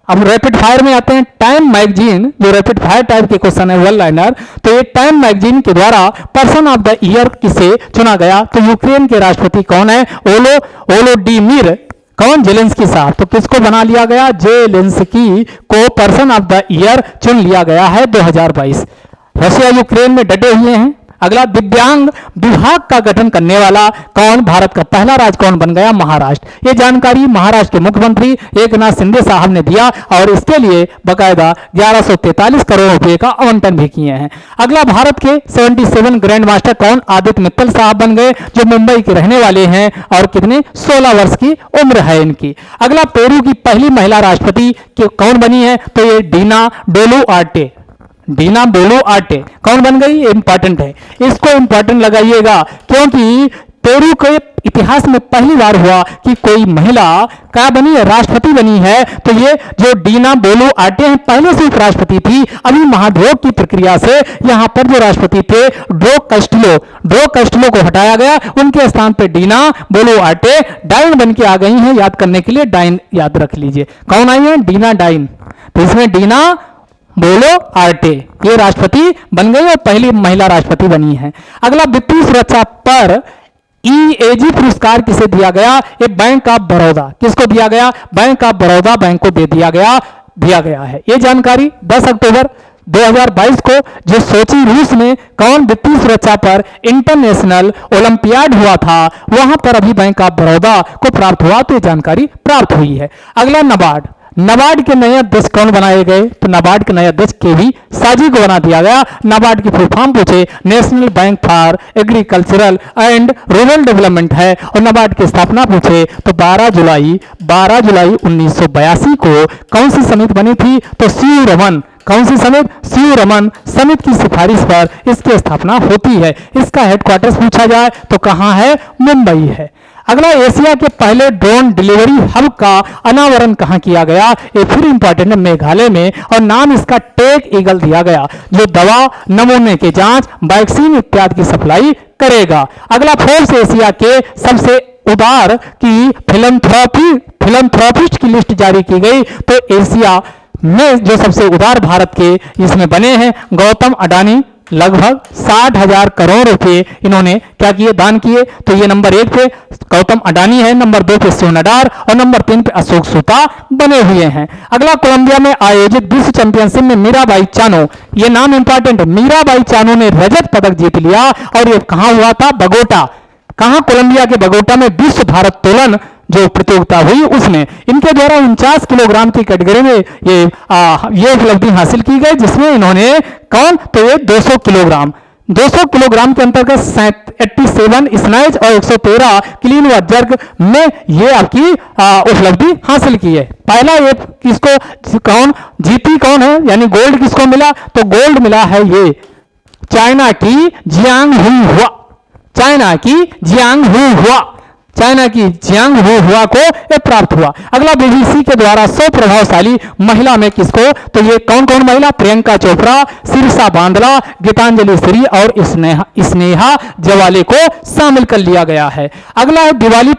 अब रैपिड फायर में आते हैं। टाइम मैगजीन जो रैपिड फायर टाइप के क्वेश्चन है वन लाइनर, तो ये टाइम मैगजीन के द्वारा पर्सन ऑफ द ईयर किसे चुना गया, तो यूक्रेन के राष्ट्रपति कौन है, वोलोडिमिर कौन, जेलेंस्की साहब। तो किसको बना लिया गया, जेलेंस्की को पर्सन ऑफ द ईयर चुन लिया गया है 2022। रशिया यूक्रेन में डटे हुए हैं। अगला दिव्यांग विभाग का गठन करने वाला कौन, भारत का पहला राज्य कौन बन गया, महाराष्ट्र। ये जानकारी महाराष्ट्र के मुख्यमंत्री एकनाथ शिंदे साहब ने दिया और इसके लिए बकायदा 1143 करोड़ रुपए का आवंटन भी किए हैं। अगला भारत के 77 ग्रैंड मास्टर कौन, आदित्य मित्तल साहब बन गए जो मुंबई के रहने वाले हैं और कितने 16 वर्ष की उम्र है इनकी। अगला पेरू की पहली महिला राष्ट्रपति कौन बनी है, तो ये डीना बोलुआर्टे कौन बन गई, इंपॉर्टेंट है, इसको इंपॉर्टेंट लगाइएगा क्योंकि पेरू के इतिहास में पहली बार हुआ कि कोई महिला क्या बनी है, राष्ट्रपति बनी है। तो ये जो डीना बोलुआर्टे हैं पहले से उपराष्ट्रपति थी, अभी महाभियोग की प्रक्रिया से यहाँ पर जो राष्ट्रपति थे ड्रो कस्टिलो को हटाया गया, उनके स्थान पे डीना बोलुआर्टे डाइन बन के आ गई हैं। याद करने के लिए डाइन याद रख लीजिए, कौन आई है, डीना डाइन। तो इसमें डीना बोलुआर्टे ये राष्ट्रपति बन गई और पहली महिला राष्ट्रपति बनी है। अगला वित्तीय सुरक्षा पर EAG पुरस्कार किसे दिया गया, ये बैंक ऑफ बड़ौदा, किसको दिया गया, बैंक ऑफ बड़ौदा बैंक को दे दिया गया है। ये जानकारी 10 अक्टूबर 2022 को जो सोची रूस में कौन वित्तीय सुरक्षा पर इंटरनेशनल ओलंपियाड हुआ था, वहां पर अभी बैंक ऑफ बड़ौदा को प्राप्त हुआ, तो ये जानकारी प्राप्त हुई है। अगला नाबार्ड के नए अध्यक्ष कौन बनाए गए? तो नाबार्ड के नए अध्यक्ष केवी साजी को बना दिया गया। नाबार्ड की फुल फॉर्म पूछे, national bank for agricultural and rural development है। और नाबार्ड की स्थापना पूछे तो 12 जुलाई 1982 को कौन सी समिति बनी थी? तो सीयू रमन। कौन सी समिति? सीयू रमन समिति की सिफारिश पर इसकी स्थापना होती है। इसका हेडक्वार्टर्स पूछा जाए तो कहाँ है? मुंबई है। अगला, एशिया के पहले ड्रोन डिलीवरी हब का अनावरण कहाँ किया गया? ये फिर इंपॉर्टेंट है, मेघालय में, और नाम इसका टेक ईगल दिया गया, जो दवा, नमूने की जांच, वैक्सीन इत्यादि की सप्लाई करेगा। अगला, फोर्ब्स एशिया के सबसे उदार की फिलंथ्रोपिस्ट की लिस्ट जारी की गई। तो एशिया में जो सबसे उदार भारत के इसमें बने हैं गौतम अडानी, लगभग 60,000 करोड़ रुपए इन्होंने क्या किए? दान किए। तो ये नंबर 1 पे गौतम अडानी है, नंबर 2 पे शिव नडार और नंबर 3 पे अशोक सूता बने हुए हैं। अगला, कोलंबिया में आयोजित विश्व चैंपियनशिप में मीराबाई चानू, ये नाम इंपॉर्टेंट है, मीराबाई चानू ने रजत पदक जीत लिया। और ये कहां हुआ था? बगोटा। कहां? कोलंबिया के बगोटा में विश्व भारोत्तोलन जो प्रतियोगिता हुई उसमें इनके द्वारा 49 किलोग्राम की कैटेगरी में ये उपलब्धि हासिल की गई, जिसमें इन्होंने कौन? तो ये 200 किलोग्राम के अंतर्गत 87 स्नैच और 113 क्लीन व जर्क में ये आपकी उपलब्धि हासिल की है। पहला ये किसको कौन जीती कौन है, यानी गोल्ड किसको मिला? तो गोल्ड मिला है ये चाइना की जियांग हुआ को ये प्राप्त हुआ। अगला, बीबीसी के द्वारा 100 प्रभावशाली महिला में किसको? तो ये कौन कौन महिला? प्रियंका चोपड़ा, शीर्षा बांदला, गीतांजलि श्री और स्नेहा जवाले को शामिल कर लिया गया है। अगला है दिवाली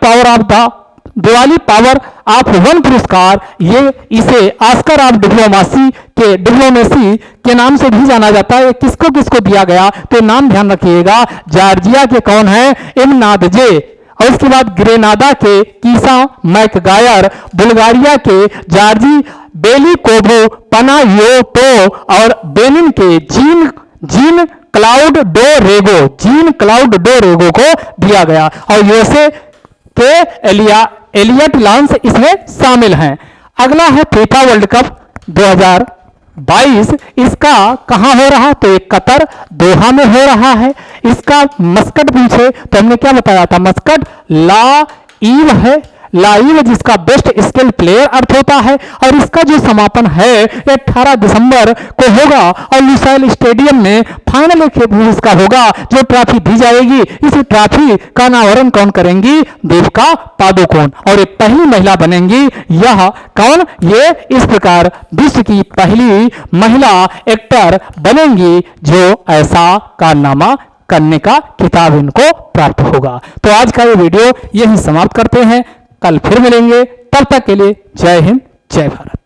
पावर ऑफ वन पुरस्कार, ये इसे ऑस्कर ऑफ डिप्लोमेसी के नाम से भी जाना जाता है। किसको किसको दिया गया? तो नाम ध्यान रखिएगा, जॉर्जिया के कौन है? इमनादजे, और उसके बाद ग्रेनाडा के कीसा मैकगायर, बुल्गारिया के जॉर्जी बेलिकोवो पनायोटो और बेनिन के जीन क्लाउड डो रेगो को दिया गया। और यूएसए के एलियट लांस इसमें शामिल हैं। अगला है फीफा वर्ल्ड कप 2022, इसका कहां हो रहा? तो एक कतर दोहा में हो रहा है। इसका मस्कट पूछे तो हमने क्या बताया था? मस्कट लाइव है, लाइव जिसका बेस्ट स्किल प्लेयर अर्थ होता है। और इसका जो समापन है 18 दिसंबर को होगा और लुसाइल स्टेडियम में फाइनल इसका होगा, जो ट्रॉफी दी जाएगी। इस ट्रॉफी का अनावरण कौन करेंगी? देविका पादुकोण, और ये पहली महिला बनेंगी। यह कौन? ये इस प्रकार विश्व की पहली महिला एक्टर बनेंगी जो ऐसा कारनामा करने का खिताब इनको प्राप्त होगा। तो आज का ये वीडियो यही समाप्त करते हैं, कल फिर मिलेंगे, तब तक के लिए जय हिंद जय भारत।